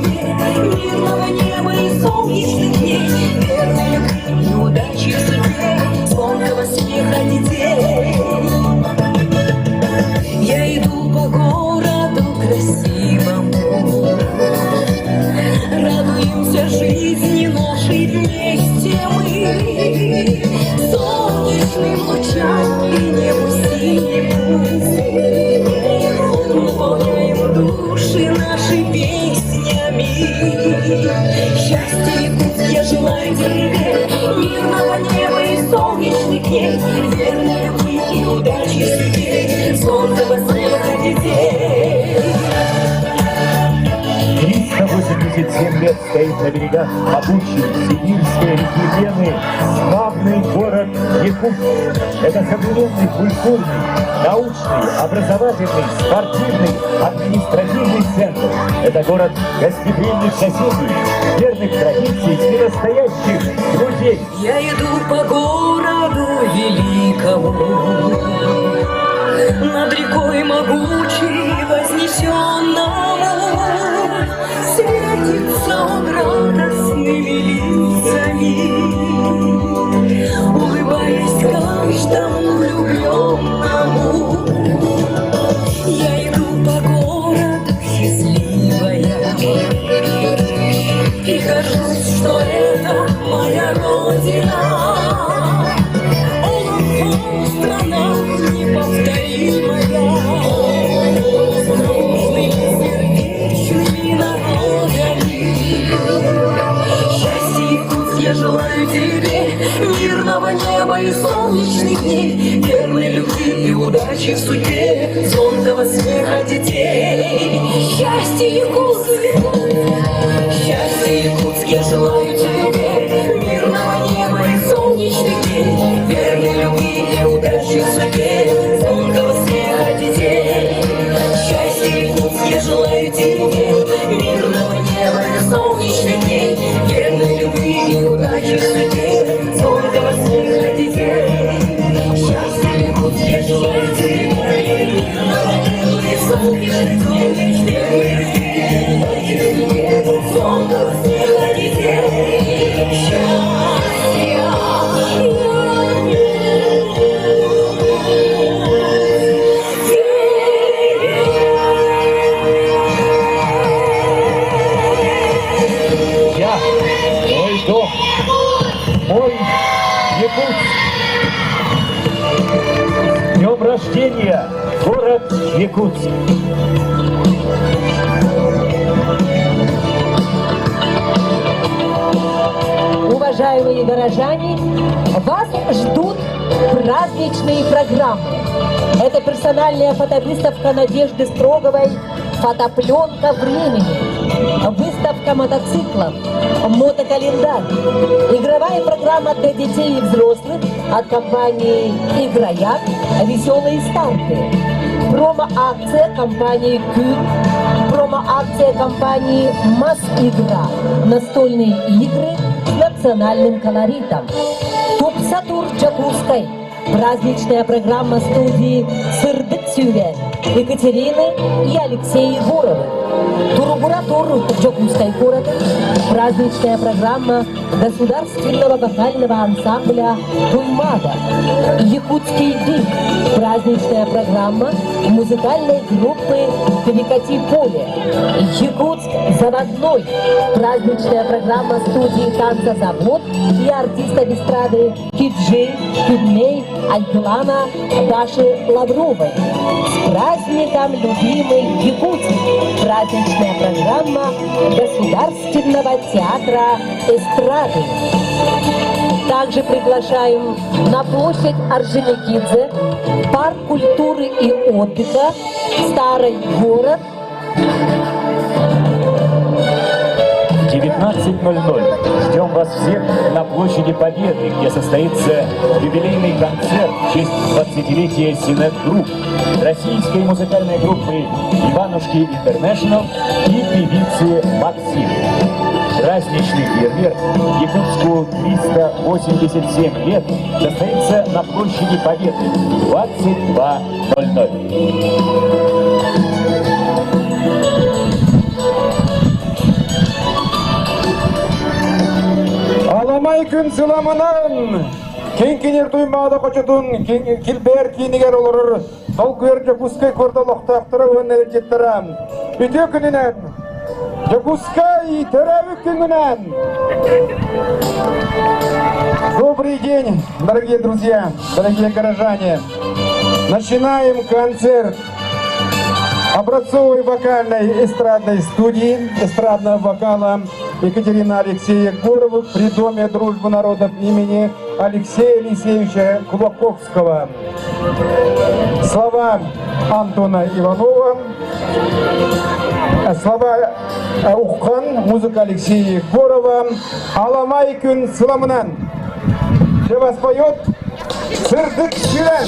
мирного неба и солнечных дней, верной любви и удачи в судьбе, звонкого смеха детей. Я иду по городу красивому, радуемся жизни нашей вместе мы, солнечным лучам и небу синему, наполняем души наши песнями. Счастья, Якутск, я желаю тебе, мирного неба и солнечных дней, верной любви и удачи в судьбе, солнцева смеха детей. 387 лет стоит на берегах могучей сибирской реки Лены славный город Якутск. Это современный, культурный, научный, образовательный, спортивный, административный центр. Это город гостеприимных соседей, верных традиций и настоящих друзей. Я иду по городу великому, над рекой могучей вознесенному, светится он радостными лицами, улыбаясь каждому влюбленному. Я иду по городу счастливая и кажусь, что это моя родина. О, страна неповторимая, с дружными сердечными народами. Счастья, Якутск, я желаю тебе, мирного неба и солнечных дней, верной любви и удачи в судьбе, звонкого смеха детей. Счастья, Якутск, счастья, Якутск, я желаю тебе, мирного неба и солнечных дней, верной любви и удачи в судьбе, звонкого смеха детей. Счастья, Якутск, я желаю тебе, мирного неба и солнечных дней, верной любви и удачи в судьбе, звонкого смеха детей. Счастья, Якутск, я желаю тебе, мирного неба и солнечных дней, верной любви Якутск. Уважаемые горожане, вас ждут праздничные программы. Это персональная фотовыставка Надежды Строговой «Фотопленка времени», выставка мотоциклов, мотокалендарь, игровая программа для детей и взрослых от компании «Игрояд», «Веселые старты», промо-акция компании «Кюб», промо-акция компании «Масс-игра», настольные игры с национальным колоритом, топ-сатур Джакузской, праздничная программа студии «Сырдыцюре» Екатерины и Алексея Егоровы, турбуратур Джакузской города, праздничная программа государственного вокального ансамбля «Туймада», Якутский день, праздничная программа музыкальной группы «Перекати поле», Якутск заводной, праздничная программа студии «Танцозавод» и артиста эстрады Киджи, Кюбней, Айглана, Даши Лавровой. С праздником, любимый Якутск! Праздничная программа Государственного театра эстрады. Также приглашаем на площадь Орджоникидзе, парк культуры и отдыха, Старый город. 19:00. Ждем вас всех на площади Победы, где состоится юбилейный концерт в честь 20-летия Синет Групп, российской музыкальной группы Иванушки Интернешнл и певицы Максим. Праздничный фейерверк Якутску 387 лет состоится на площади Победы в 22:00. Аламай күн сыламынан, кең-кенер туймада қочытын, килбер кейнігер олырыр, сол көр Жакускай көрдалықтақтыры өнері жеттірам. Үте күнінен, Жакускай тәрәві күнінен. Добрый день, дорогие друзья, дорогие горожане. Начинаем концерт образцовой вокальной эстрадной студии, эстрадного вокала Екатерины Алексея Егоровой при Доме дружбы народов имени Алексея Алексеевича Кулаковского. Слова Антона Иванова, слова Уххан, музыка Алексея Егорова, Аламай күн сыламынан. Для вас поет Сырдык Чирен.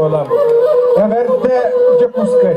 olan. Everde Jakutskay.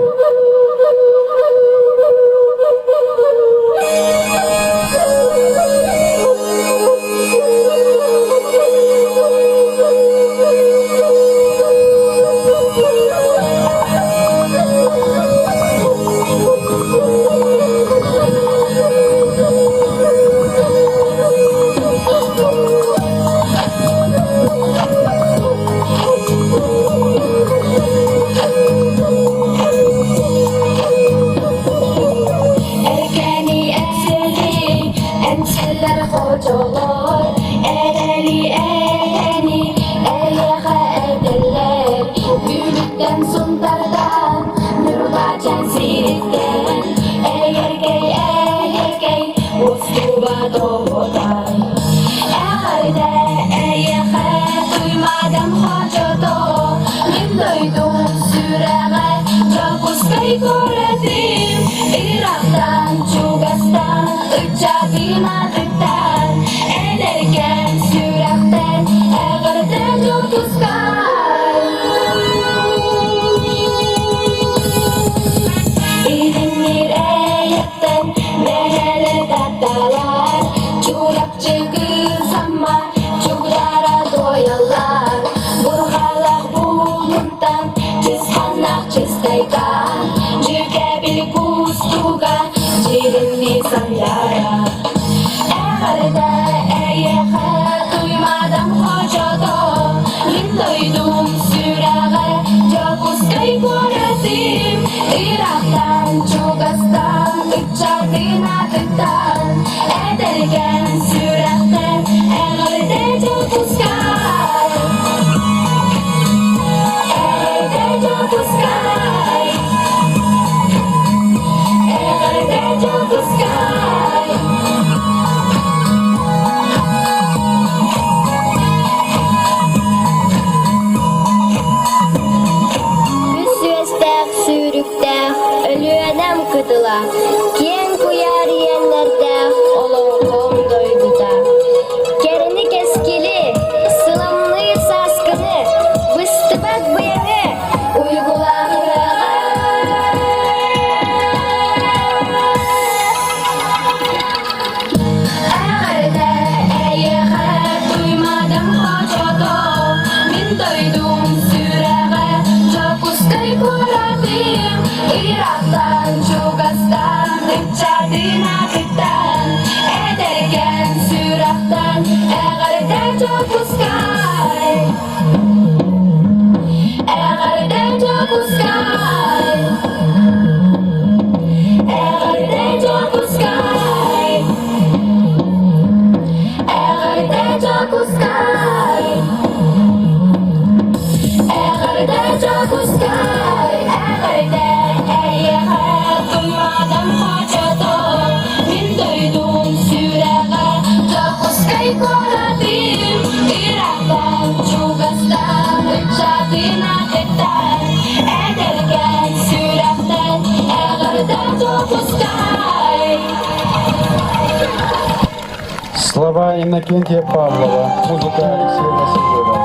Слова Иннокентия Павлова, музыка Алексея Васильева.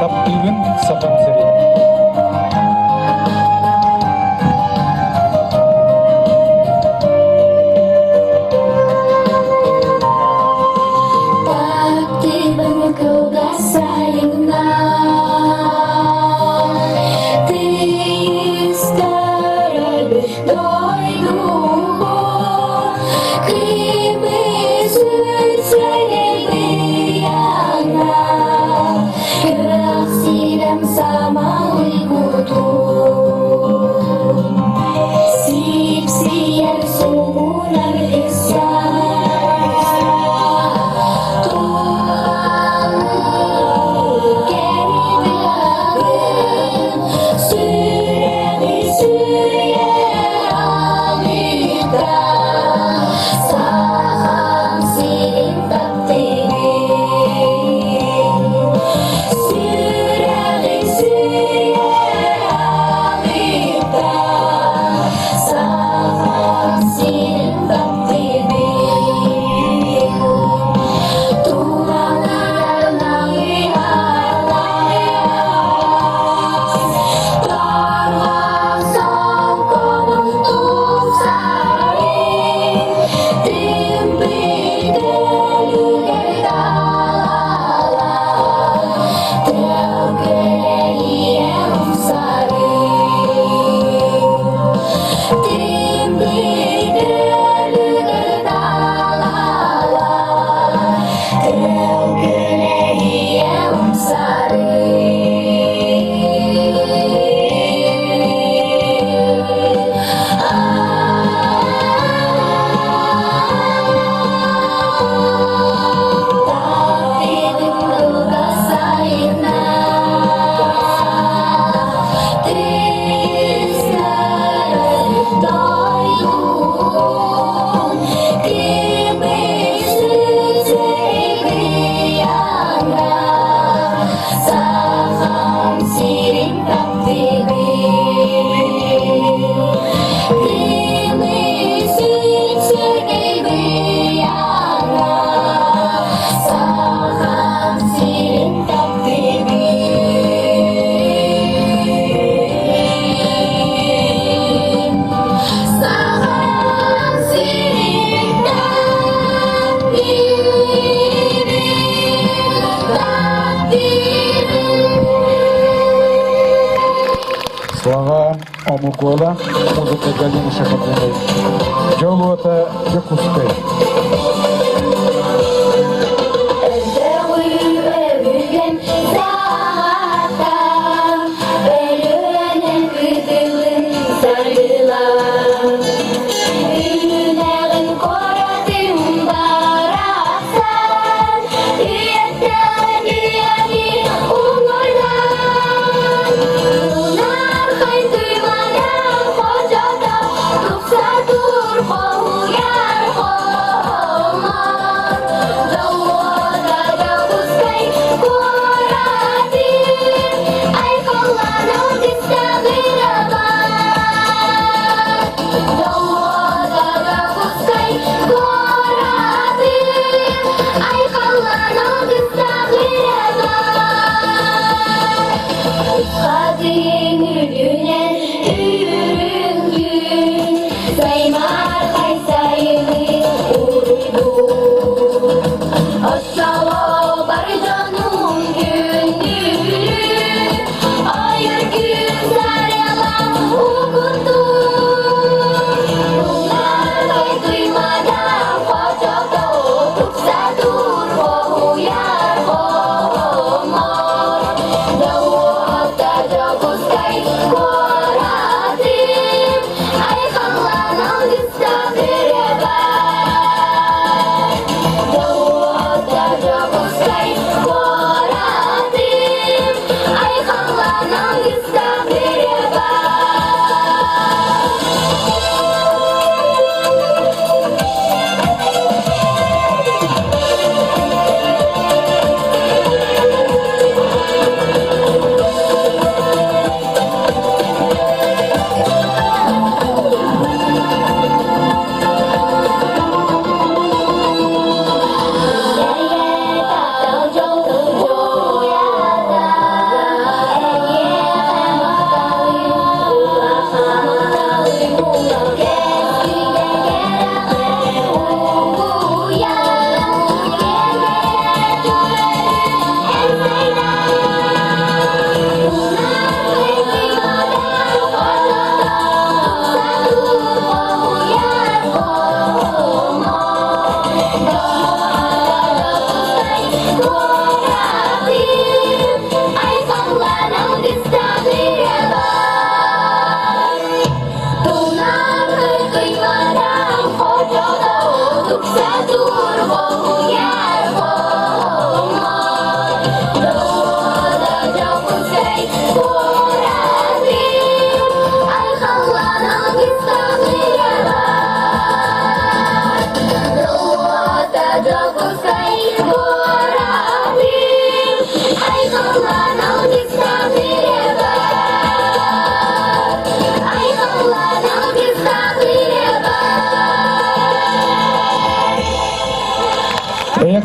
Таптыгын Сапанцари. Sağ Галине Шахабиной. Жолуата Якутской.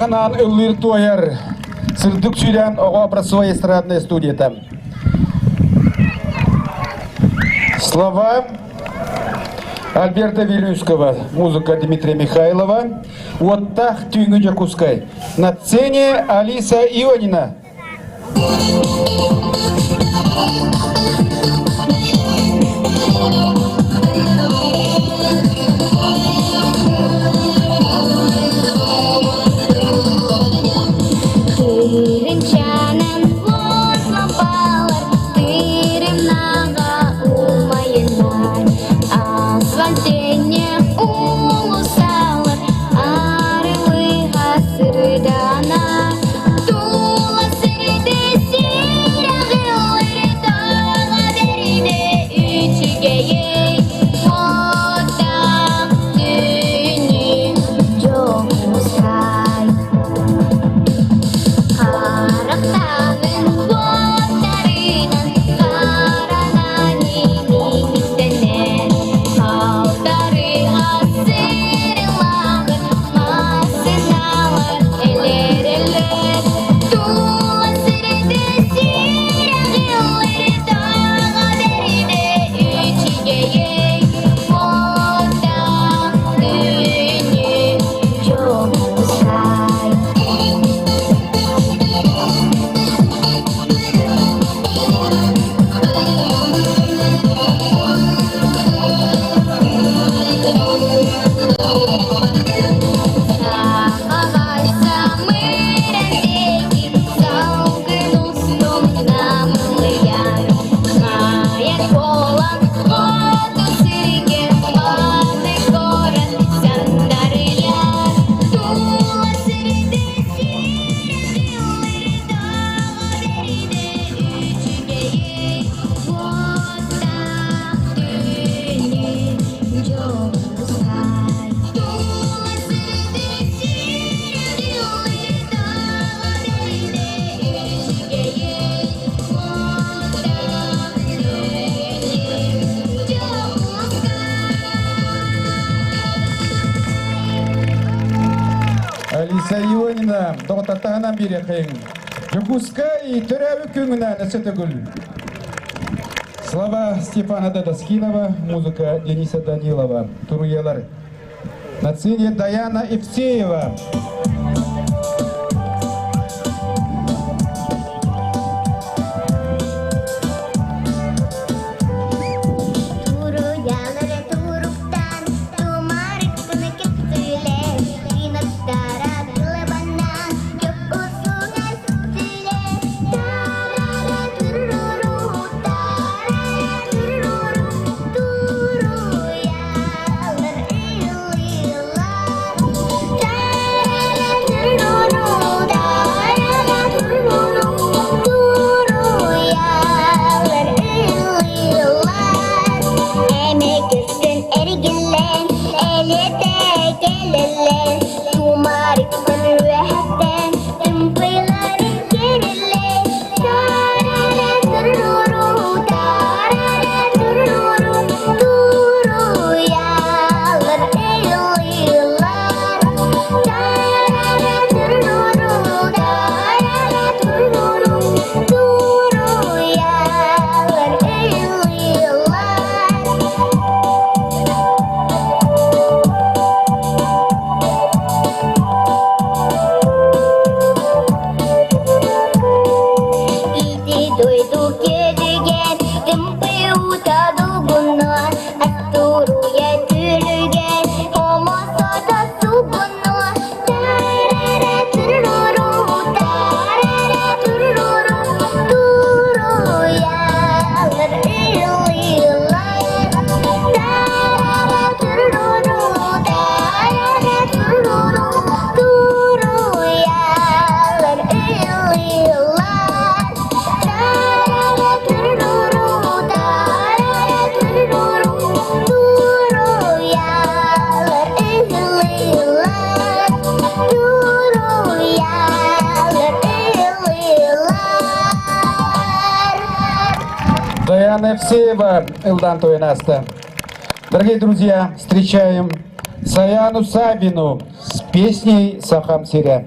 Канан Улыр Тойер, Сырдык Сюрян, Ого образцовая эстрадная студия там. Слова Альберта Вилюйского, музыка Дмитрия Михайлова. Вот так Тюнгу Якутской. На сцене Алиса Ионина. Тула среди серых Лариса Ионина, доғытаттағынан бері қиын. Жүгускай түрәві күңінәні сөтігіл. Слова Степана Дадаскинова, музыка Дениса Данилова, Туруелар. На сцене Даяна Евсеева. Даяна Евсеева, Элдан Тойнаста. Дорогие друзья, встречаем Саяну Сабину с песней «Сахам Сиря».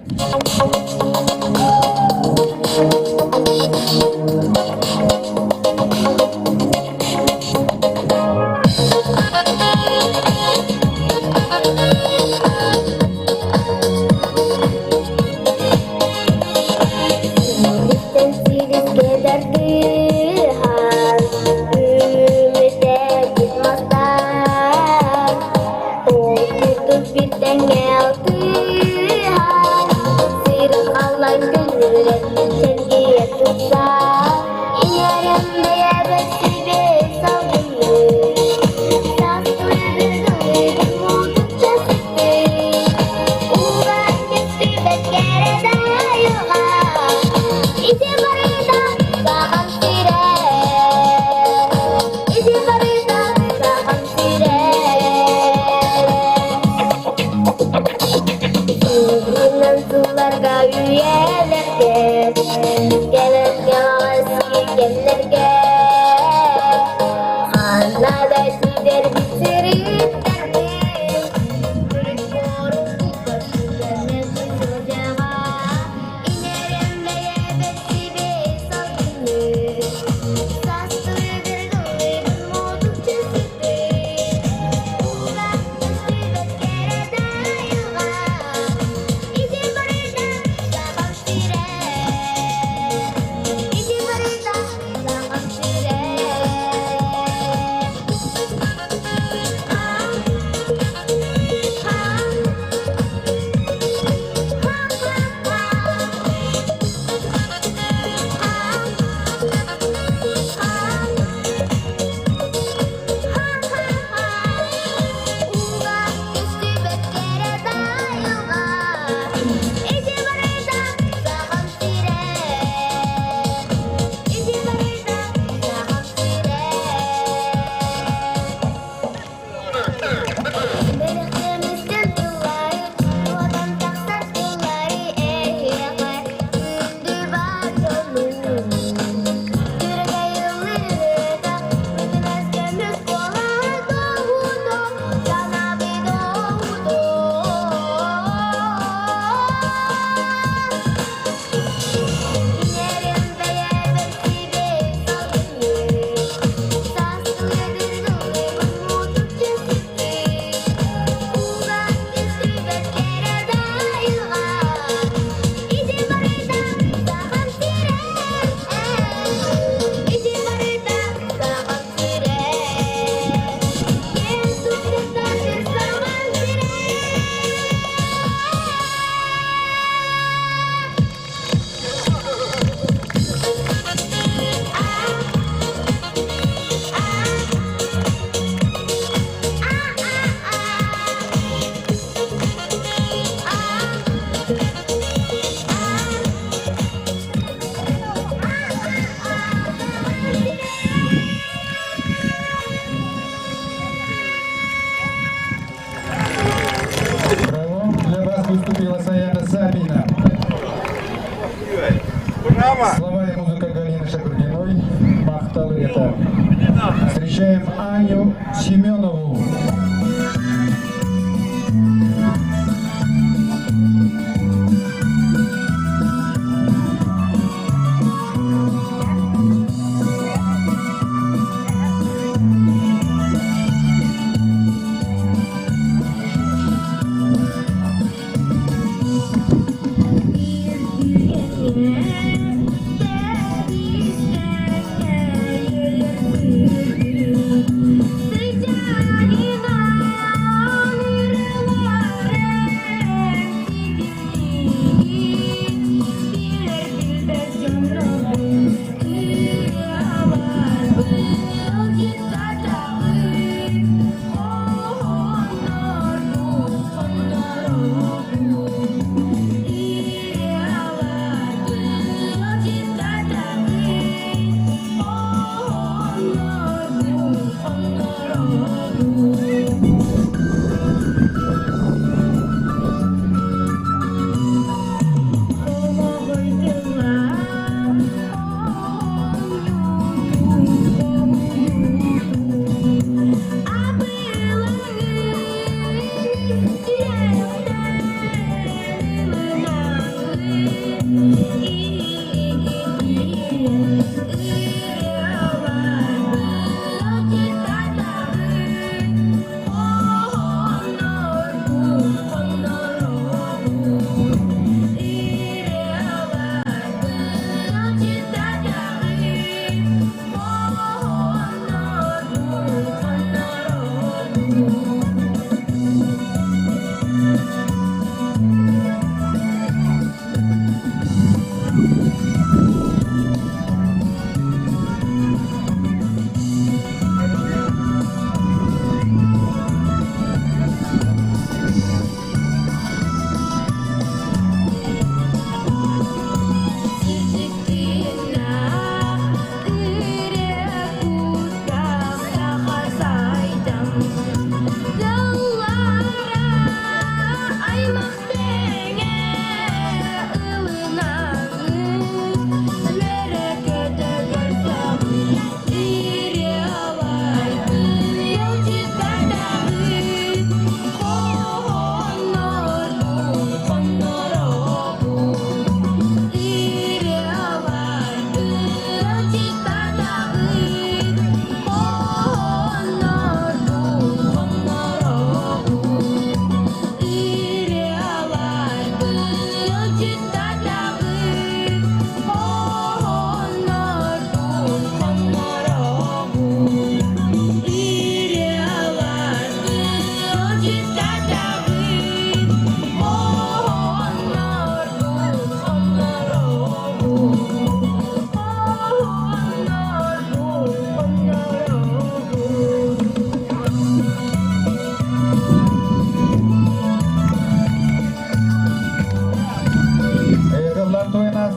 выступила Саяна Сабина. Слова и музыка Галины Шакурдиной. Махталы это. Встречаем Аню Семенову.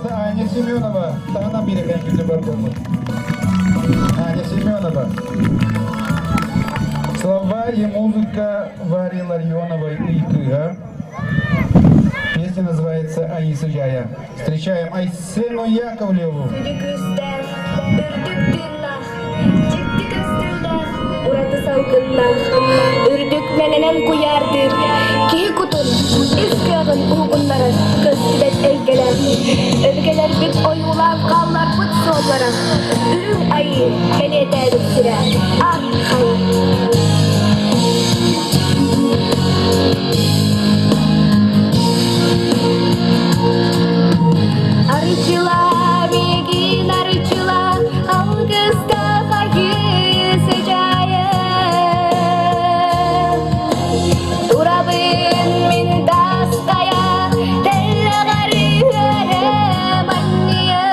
Аня Семенова, она берега Петербурга. Аня Семенова. Слова и музыка Вари Ларионовой и Кыга. Песня называется «Аиса Яя». Встречаем Айсену Яковлеву. Үрдік мененен куярдыр, кей кутун, искағын уғынлары, көстібет әйгелер. Өлгелер бүт ойулан қаллар бұт соллары, үрің айы, кәнетәдік сірә, ақ қайы. Арычыла, бегин арычыла, алғыста қайы сәжайы. Турабын мен дастая, тәлі ғары өрім анния.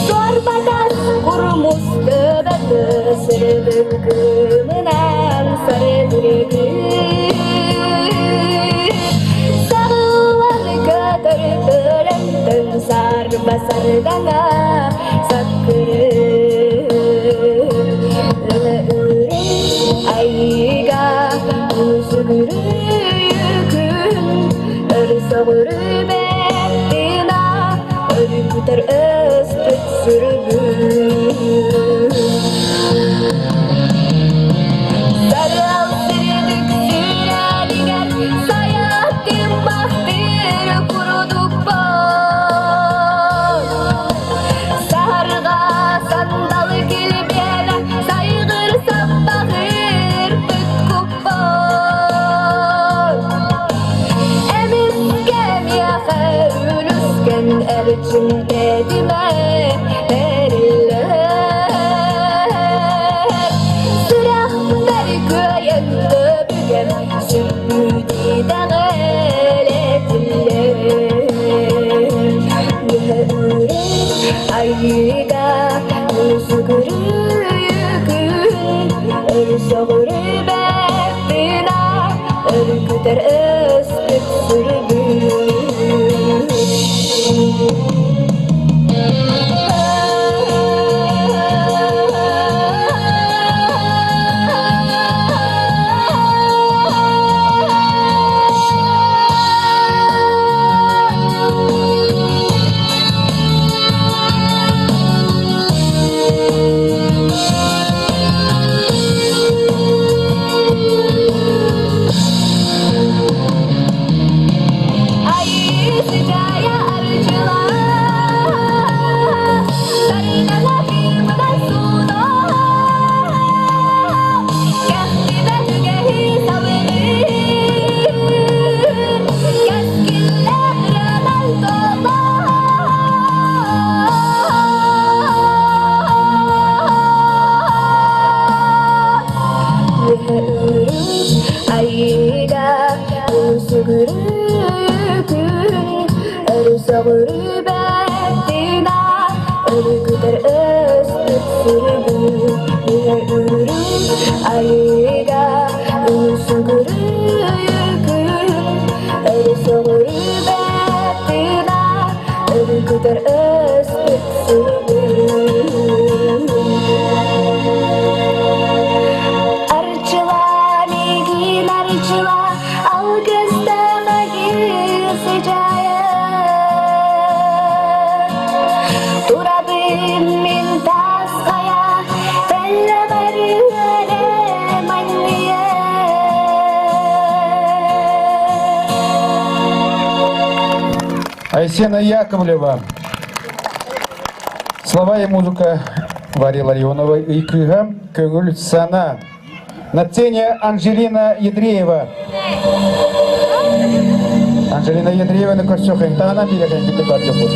Сорбатас құрмысты бәді сірбік күмінен сары дүрегі. Basardana sakırı aiga usuguru غربتنا ürküter ıspıt sürgün Sarıl sürüdük süreliger Sayattım bahtır kuruduk boz Saharga sandalı gülbele Saygır sabbağır tıkkuk boz Emiskem yakar ülüsken erçin dedime Eriler Sırak berköyen köpügen Sübbüdi dağıletiler Yürür ayda Müzgürüyükün Örsoğuru bektina Örküter ıspık sürgün Ayda Müzgürüyükün Örsoğuru bektina Örküter ıspık sürgün Yürür ayda Müzgürüyükün Örsoğuru bektina Örküter ıspık sürgün Arçıla negin arçıla Al kızdana gir sıcaya Durabim min tasgaya Bella barıre manniye Айсена Яковлева. Слова и музыка Вари Ларионова и Кыга Көгүл Сана. На сцене Анжелина Едреева. Анжелина Едреева на көрсөкөйүн тагынан бийлеген депутат жокпуз.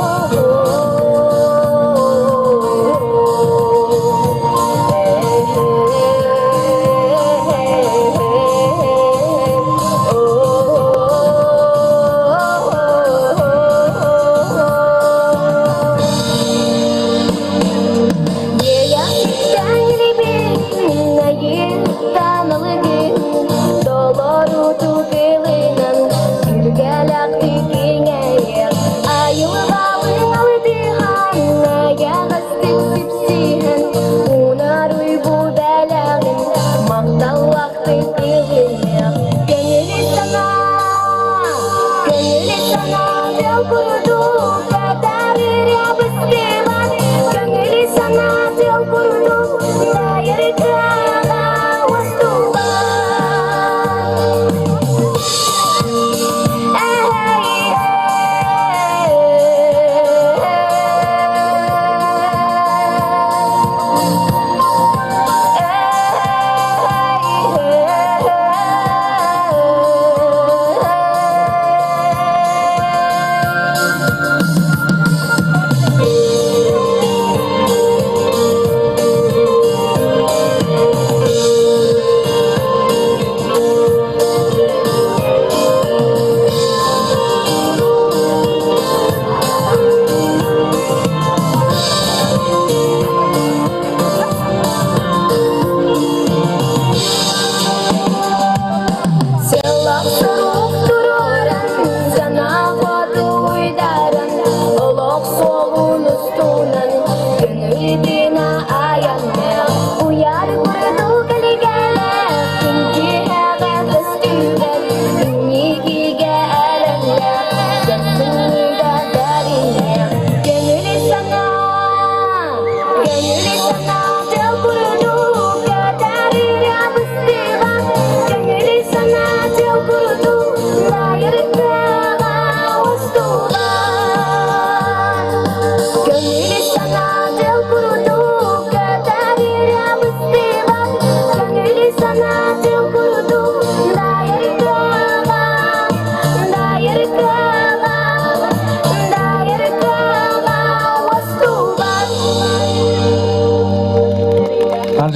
Oh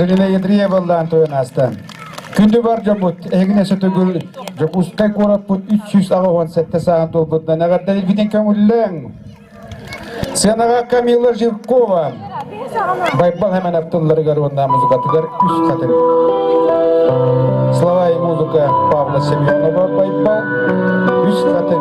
Selina Yedriye vallan toyanastan. Күнді бар жабыт, әгінесі түгіл, жоқ ұсқай қорап бұт 300 ағуан сәтті саған толбытна. Нағар дәлбіден көңілің. Сенаға Камила Жиркова. Байбал hemen Абдуллары гаруанна музыкатыгар үш қатыр. Слова и музыка Павла Семенова. Байбал үш қатыр.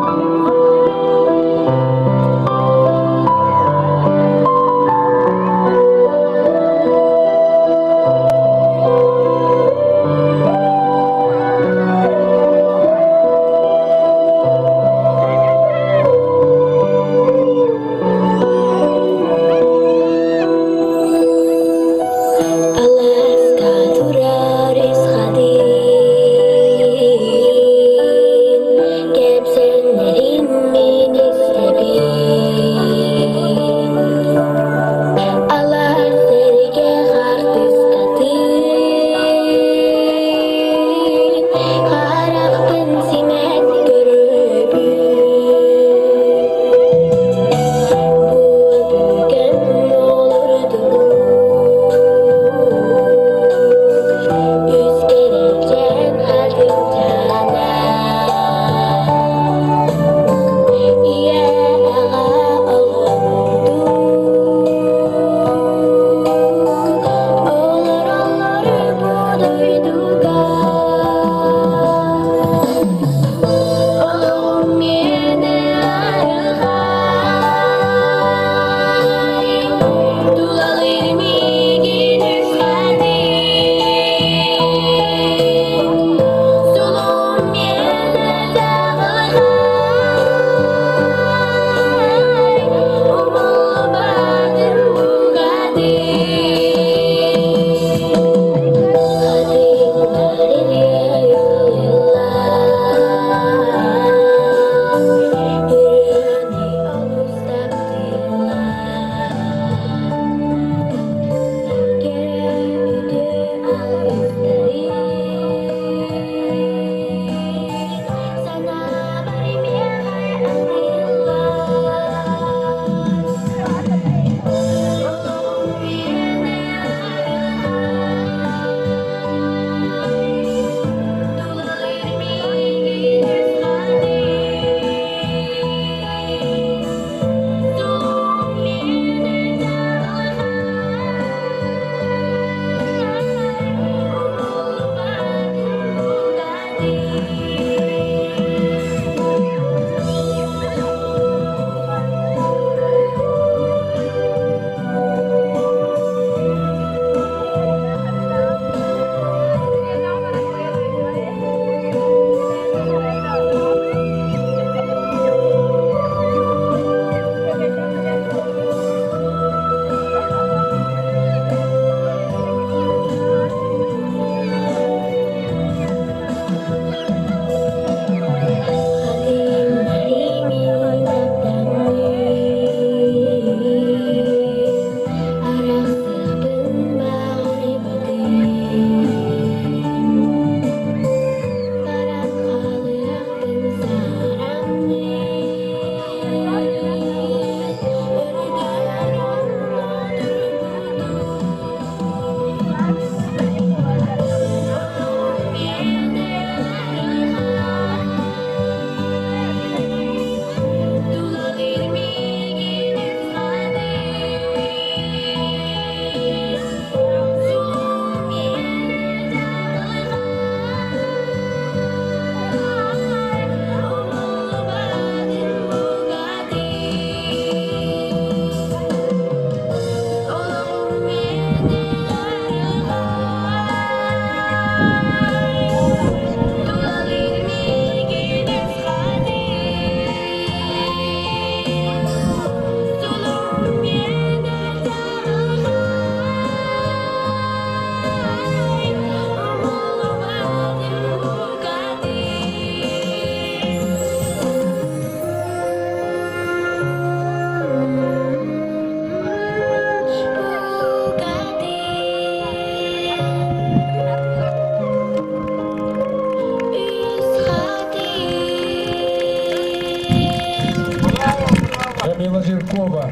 Жиркова.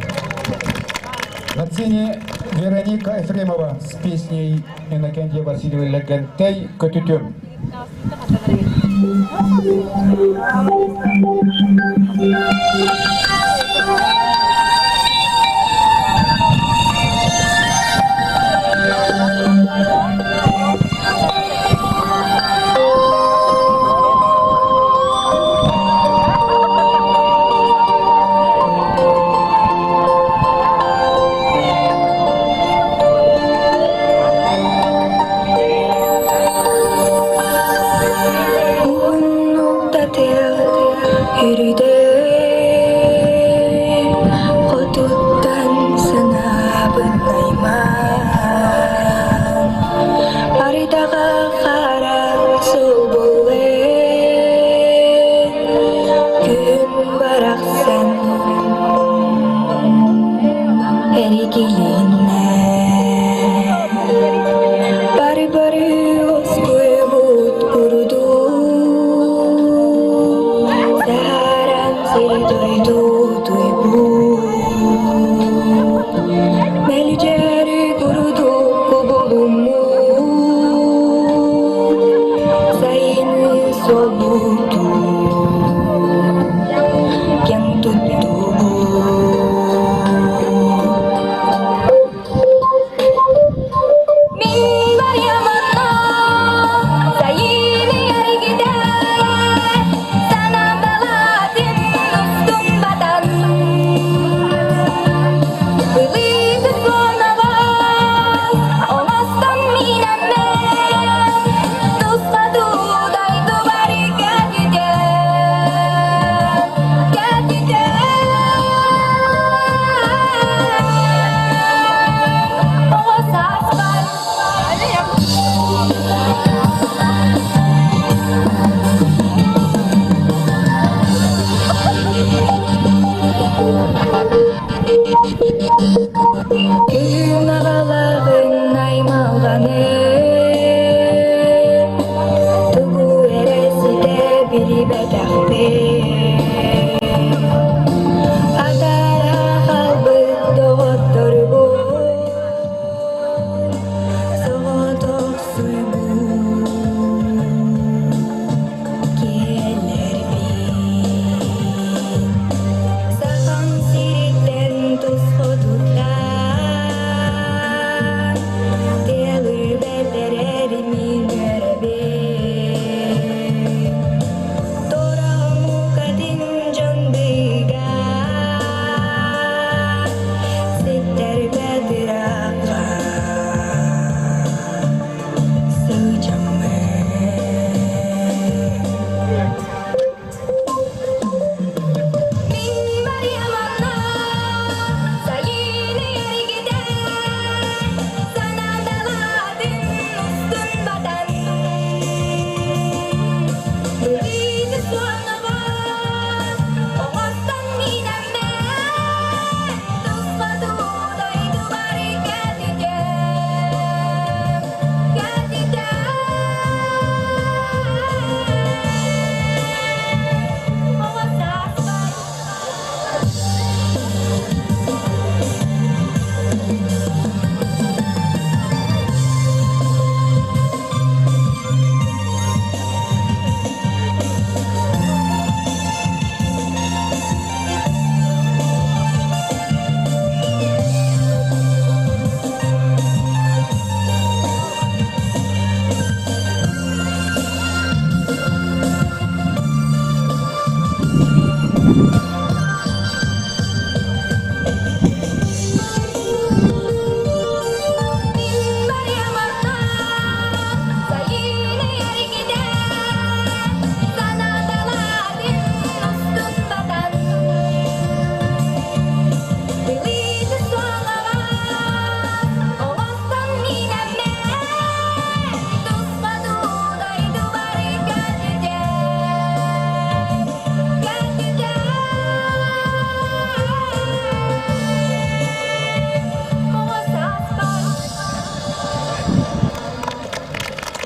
На сцене Вероника Ефремова с песней Иннокентия Васильева «Легентэй Көтүтүм».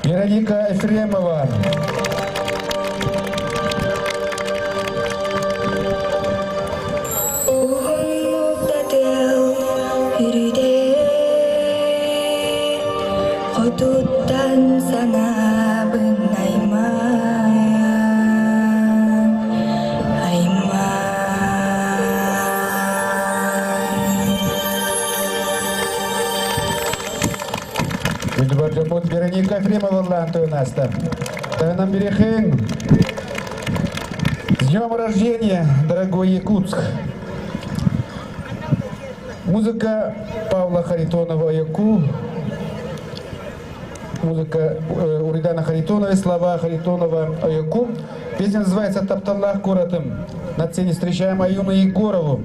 Вероника Ефремова. Yürüde санабын айман, Гүлбаржамут Вероника Ефремова Антонаста. Танам Берехен. С днем рождения, дорогой Якутск! Музыка Павла Харитонова Яку, музыка Уридана Харитонова, слова Харитонова Яку. Песня называется «Тапталлах коротым». На сцене встречаем Аюну Егорову.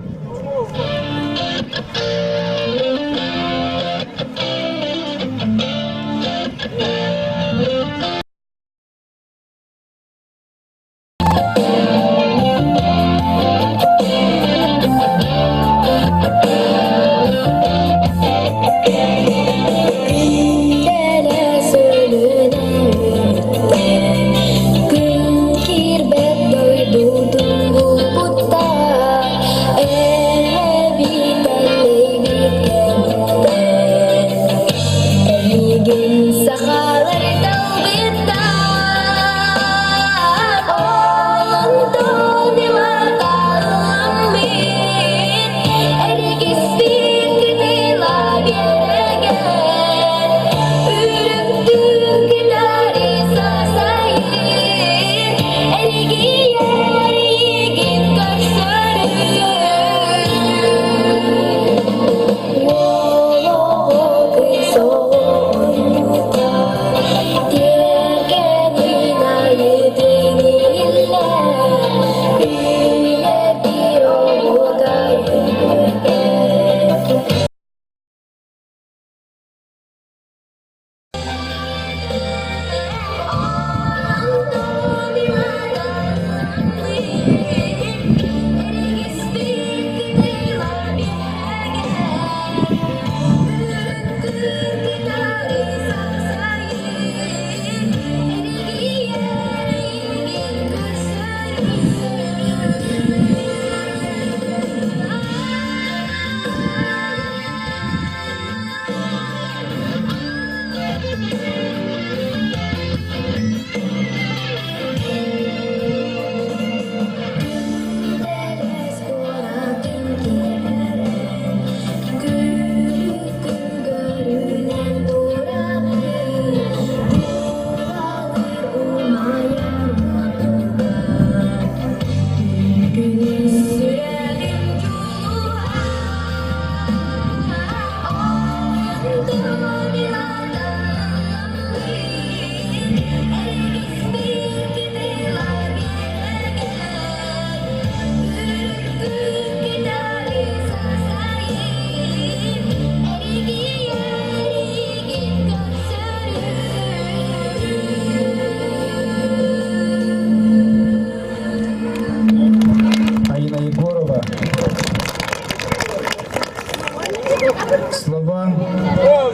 Слова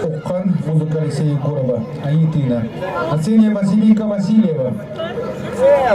Укан, музыка Алексея Егорова, Аитина. На сцене Василийка Васильева. Say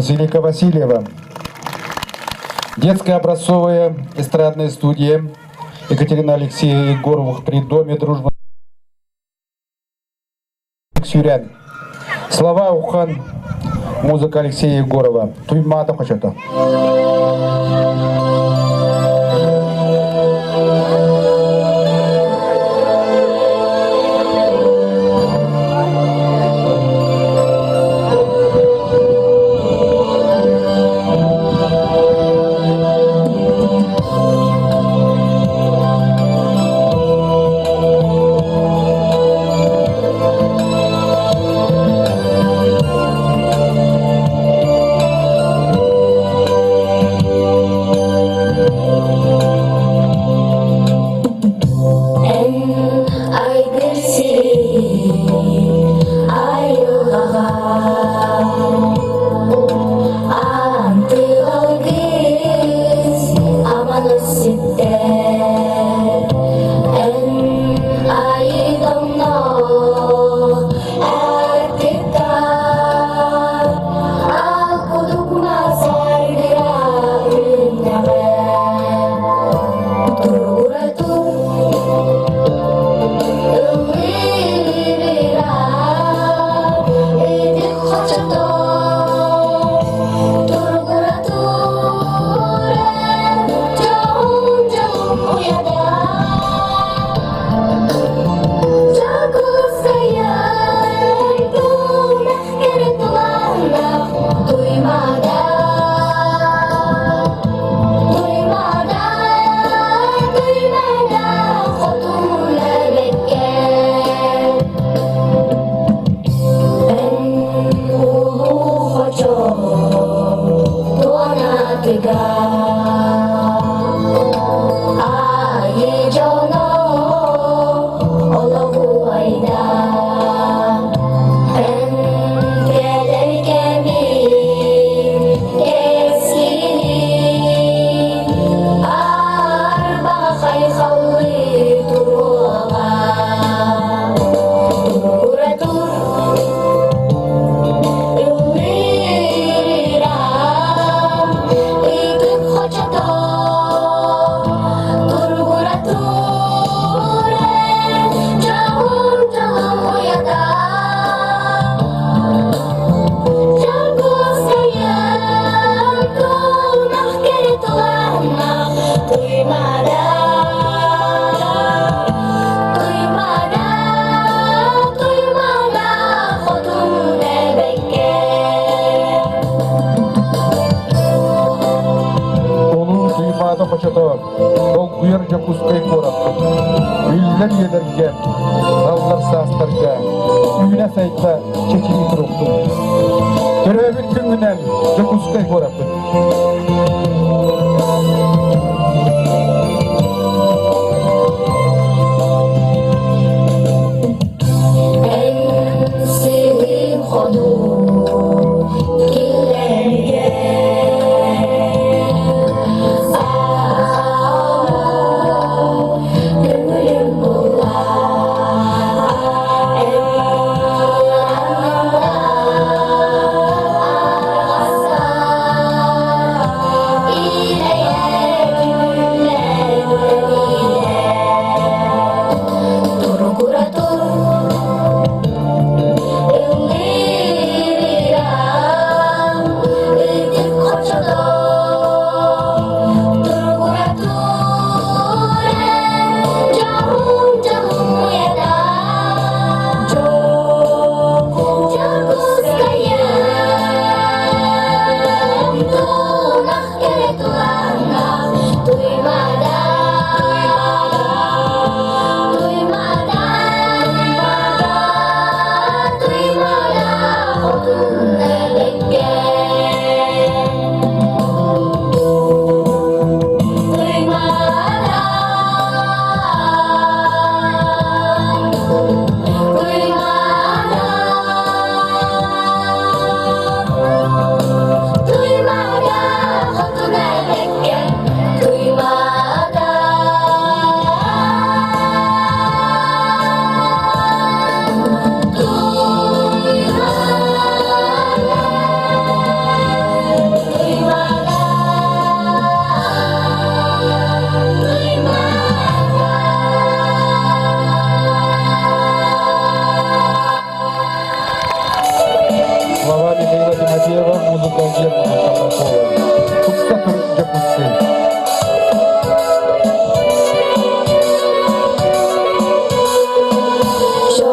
Василика Васильева. Детская образцовая эстрадная студия Екатерина Алексея Егоровых при Доме дружбы Сюрян. Слова Ухан, музыка Алексея Егорова. Туймата хочета.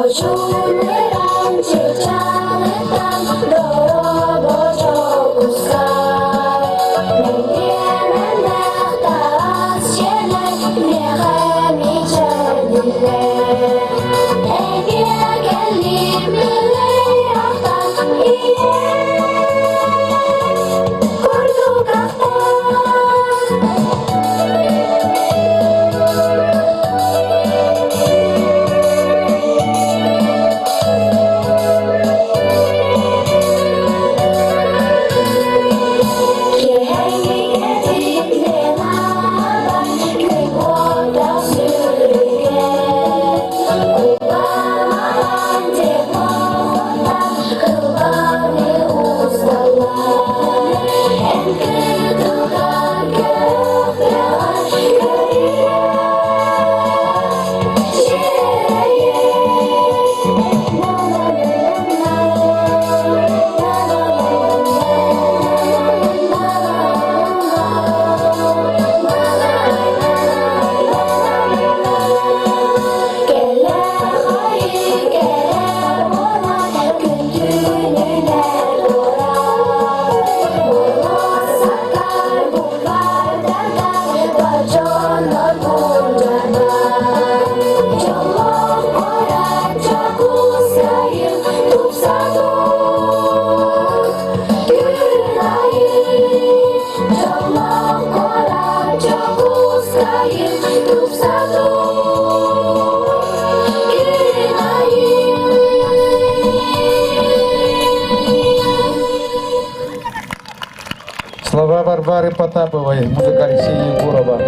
Почули ранчі чали там, дорога пускай. Мене та ще не міче діле. Ege geldim leyaktan iye kurdu Слова Варвары Потаповой, музыка Алексея Егорова.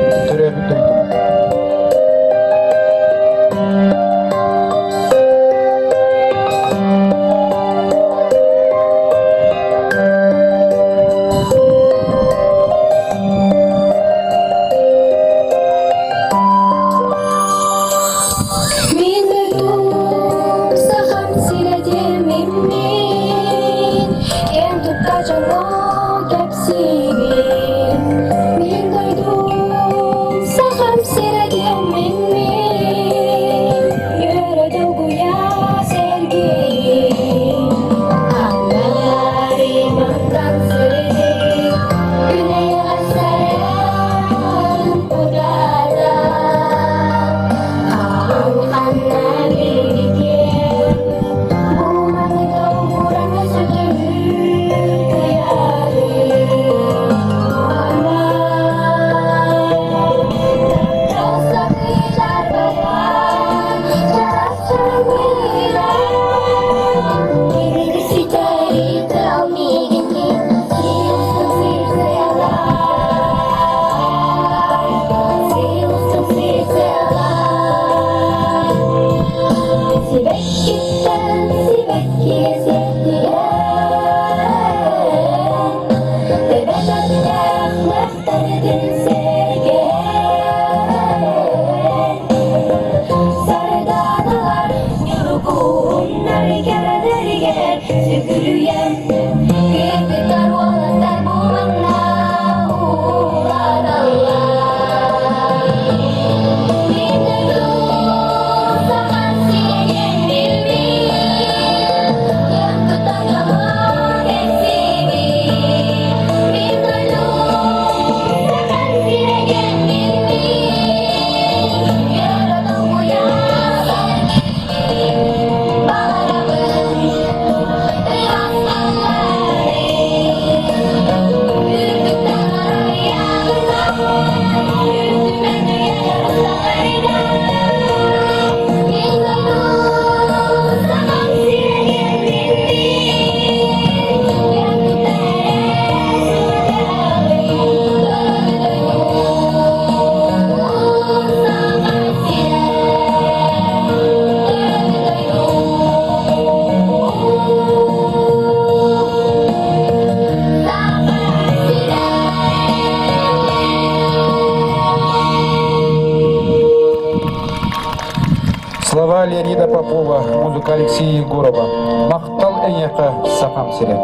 Слова Леонида Попова, музыка Алексея Егорова. Мақтал әйеқі сақам сірі.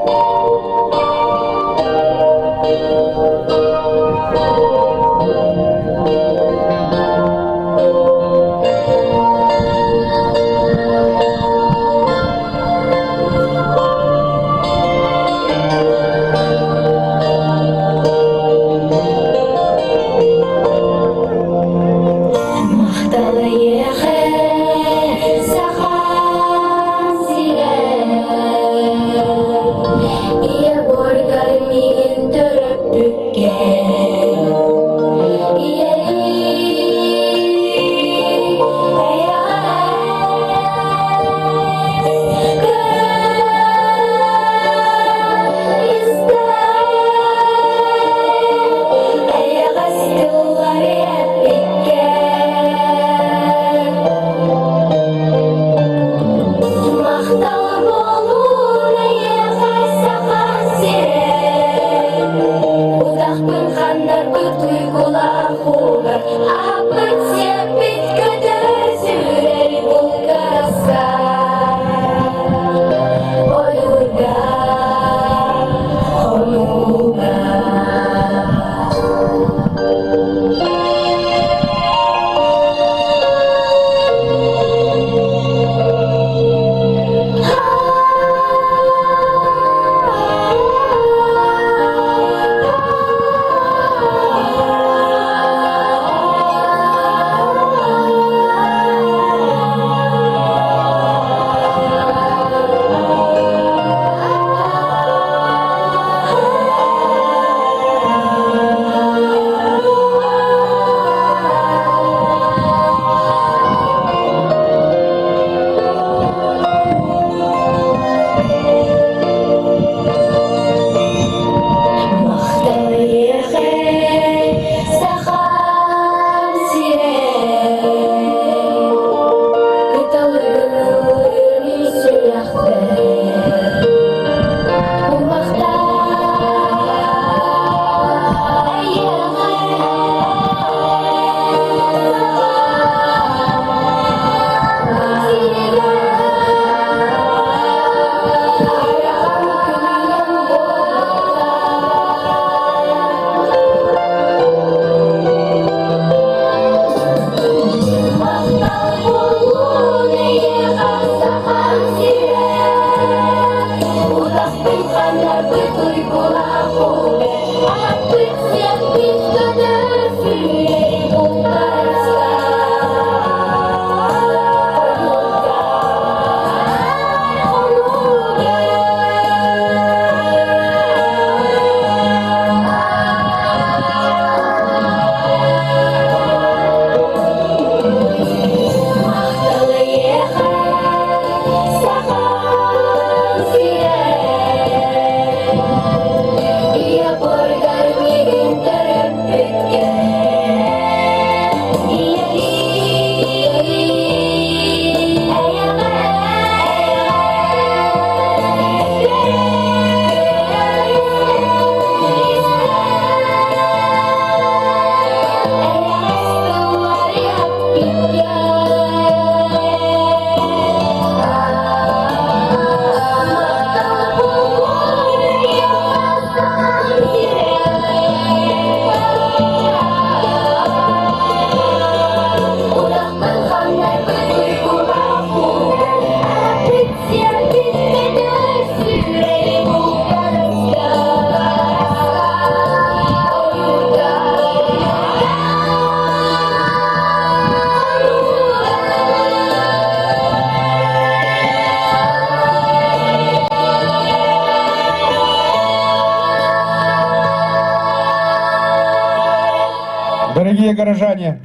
горожане,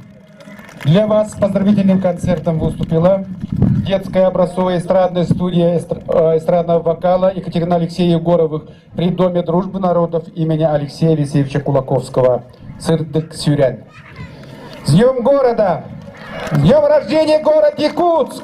для вас с поздравительным концертом выступила детская образцовая эстрадная студия эстрадного вокала Екатерины Алексея Егоровых при Доме дружбы народов имени Алексея Алексеевича Кулаковского, Сырдык-Сюрянь. С Днем города! С Днем рождения, город Якутск!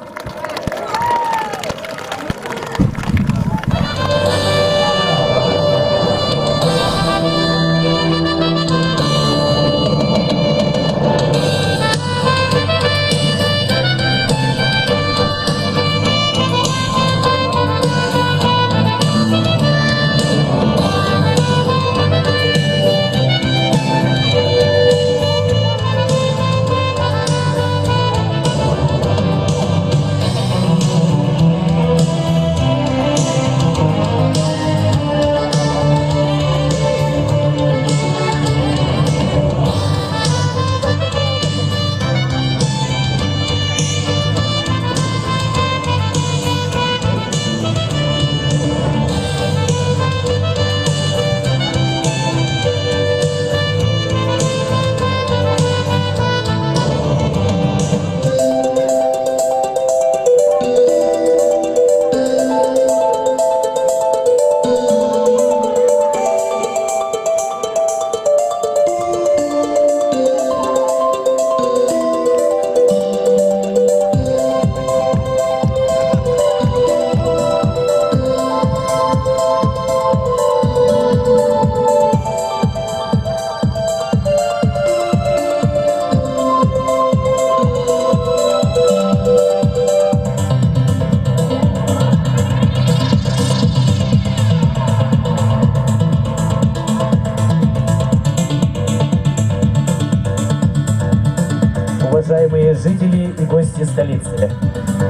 Уважаемые жители и гости столицы,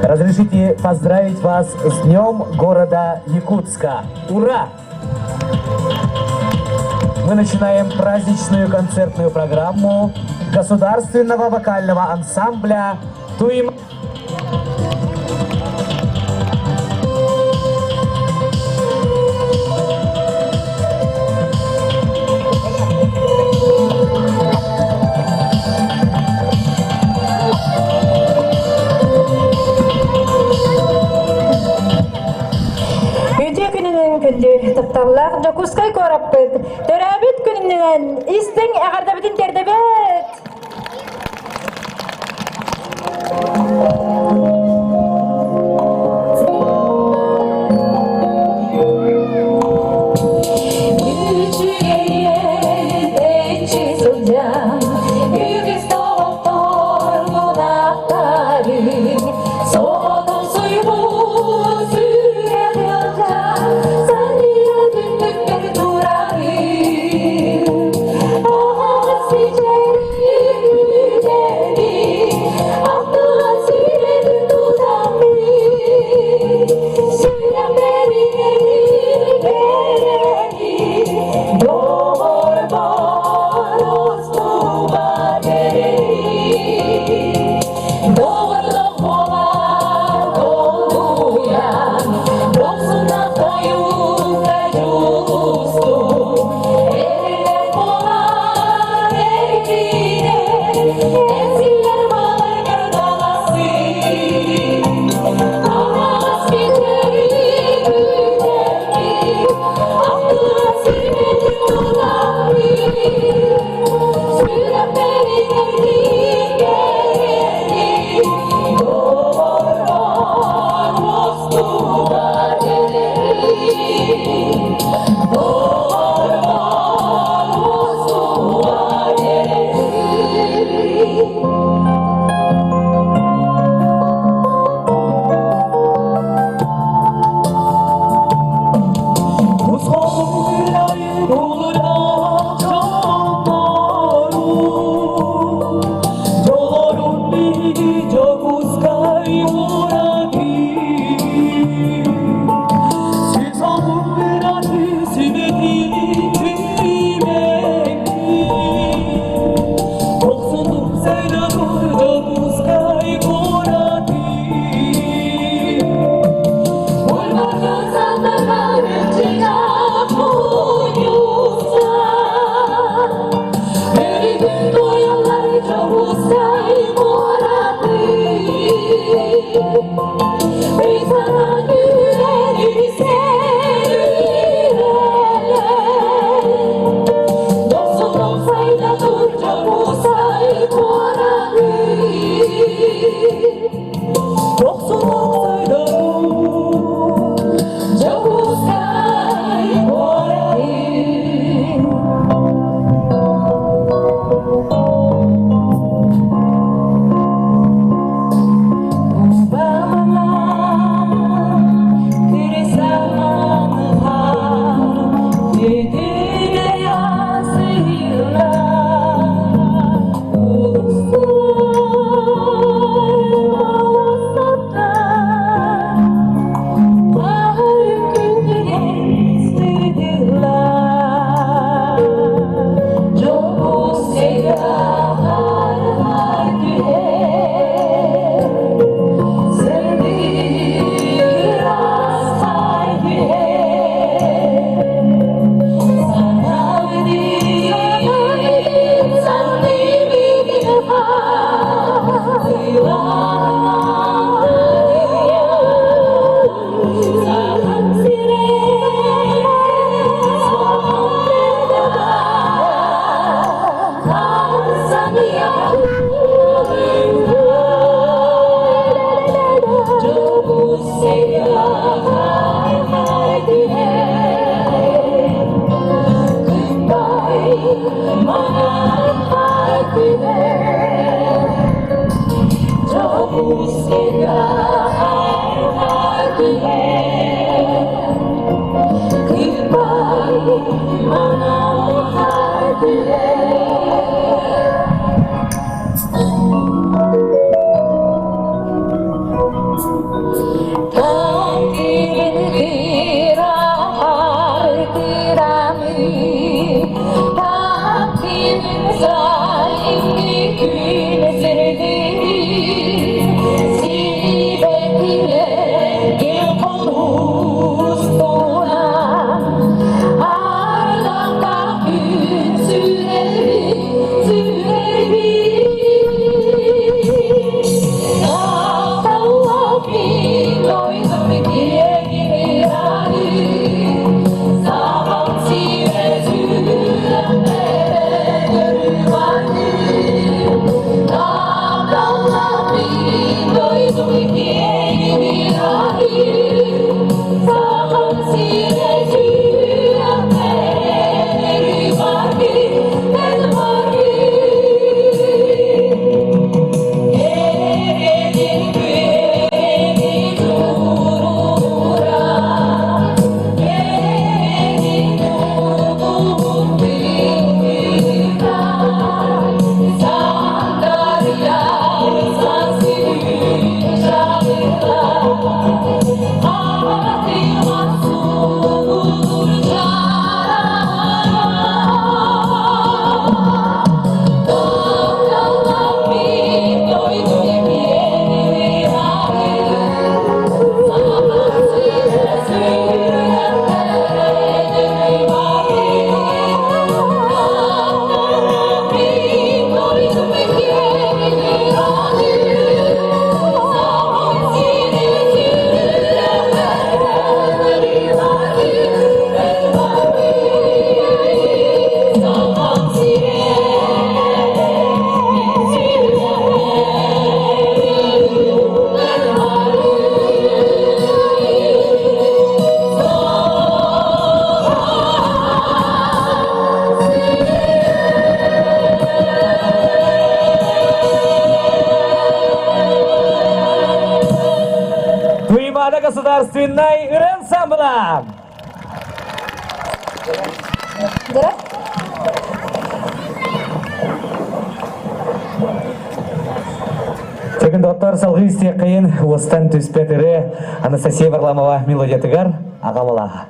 разрешите поздравить вас с Днем города Якутска. Ура! Мы начинаем праздничную концертную программу государственного вокального ансамбля «Туим». Тапталлах жокускай кораппыт. Төрәбит күнінен истің әғардабетін тердебет. sana güvenir sevgiyle. Dostum olsaydı durca bulsaydı oranı. Dostum olsaydı durca bulsaydı oranı. Государственной ансамбля. Тегін доктор салғы істе қиын, остан түспетірі Анастасия Варламова мелодия тігар, ағамалаға.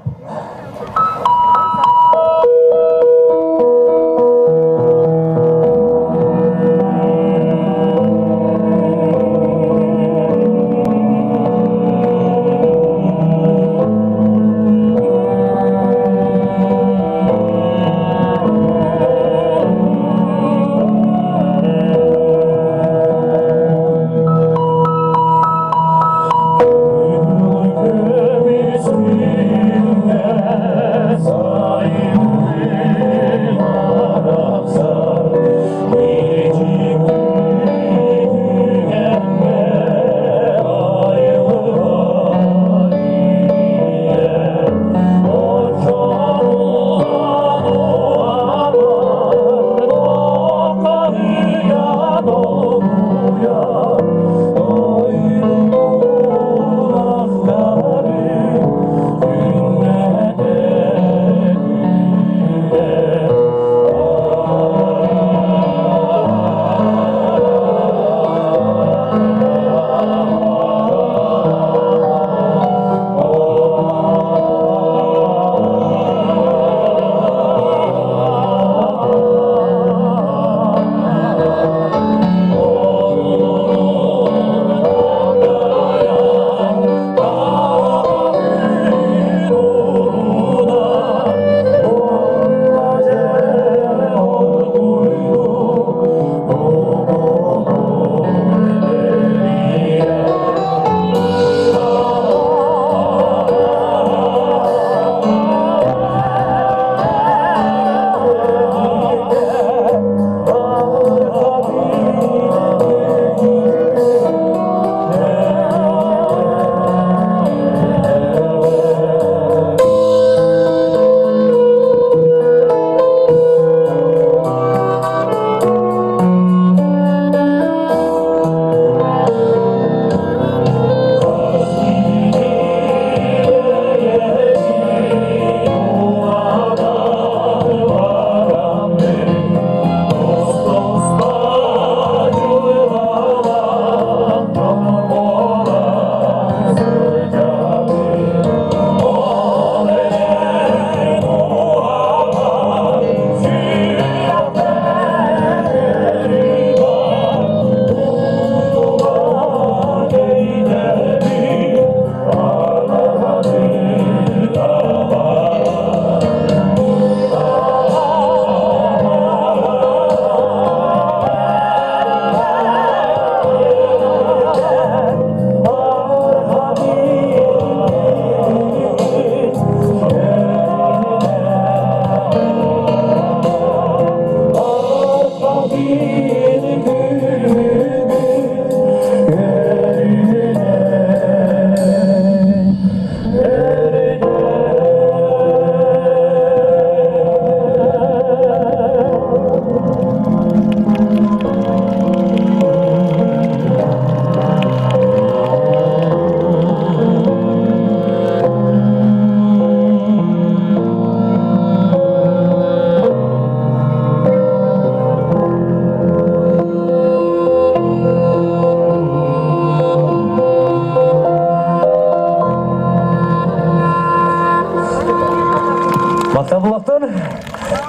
Мактабыл болуптун.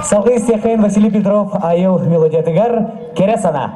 Салгы истекайын Василий Петров айыл мелодия тыгар кере сана.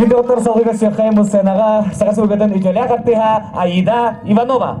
Доктор Салыга Сехайму Сенага, Сагасугадан Италя Картиха, Аида Иванова.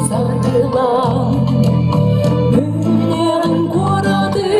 Sarılan, günlerin kuradı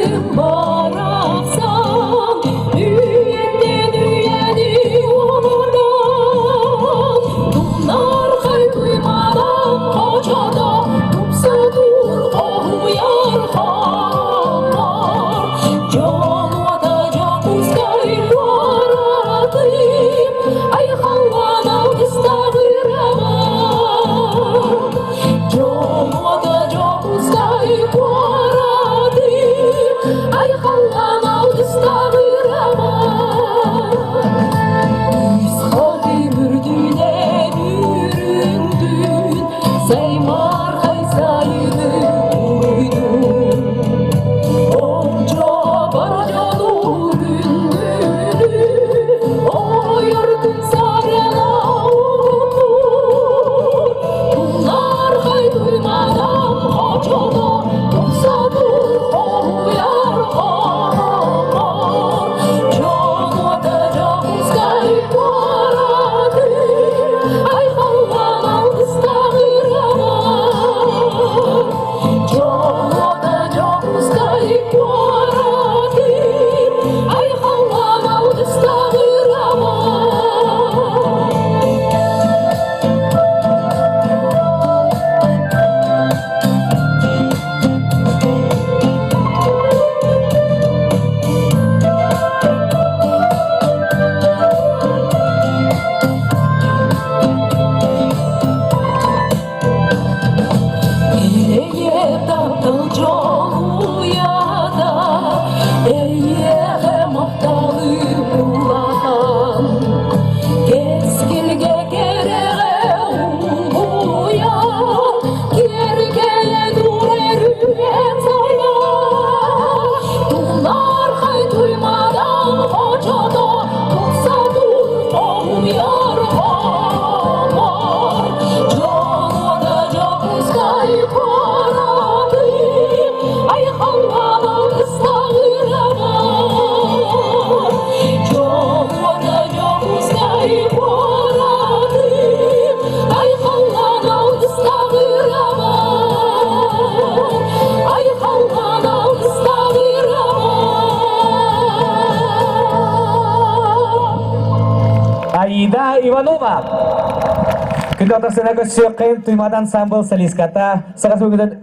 Аида Иванова. Күнді ортасына көші қиын туймадан самбыл солистката. Сағас бүгінен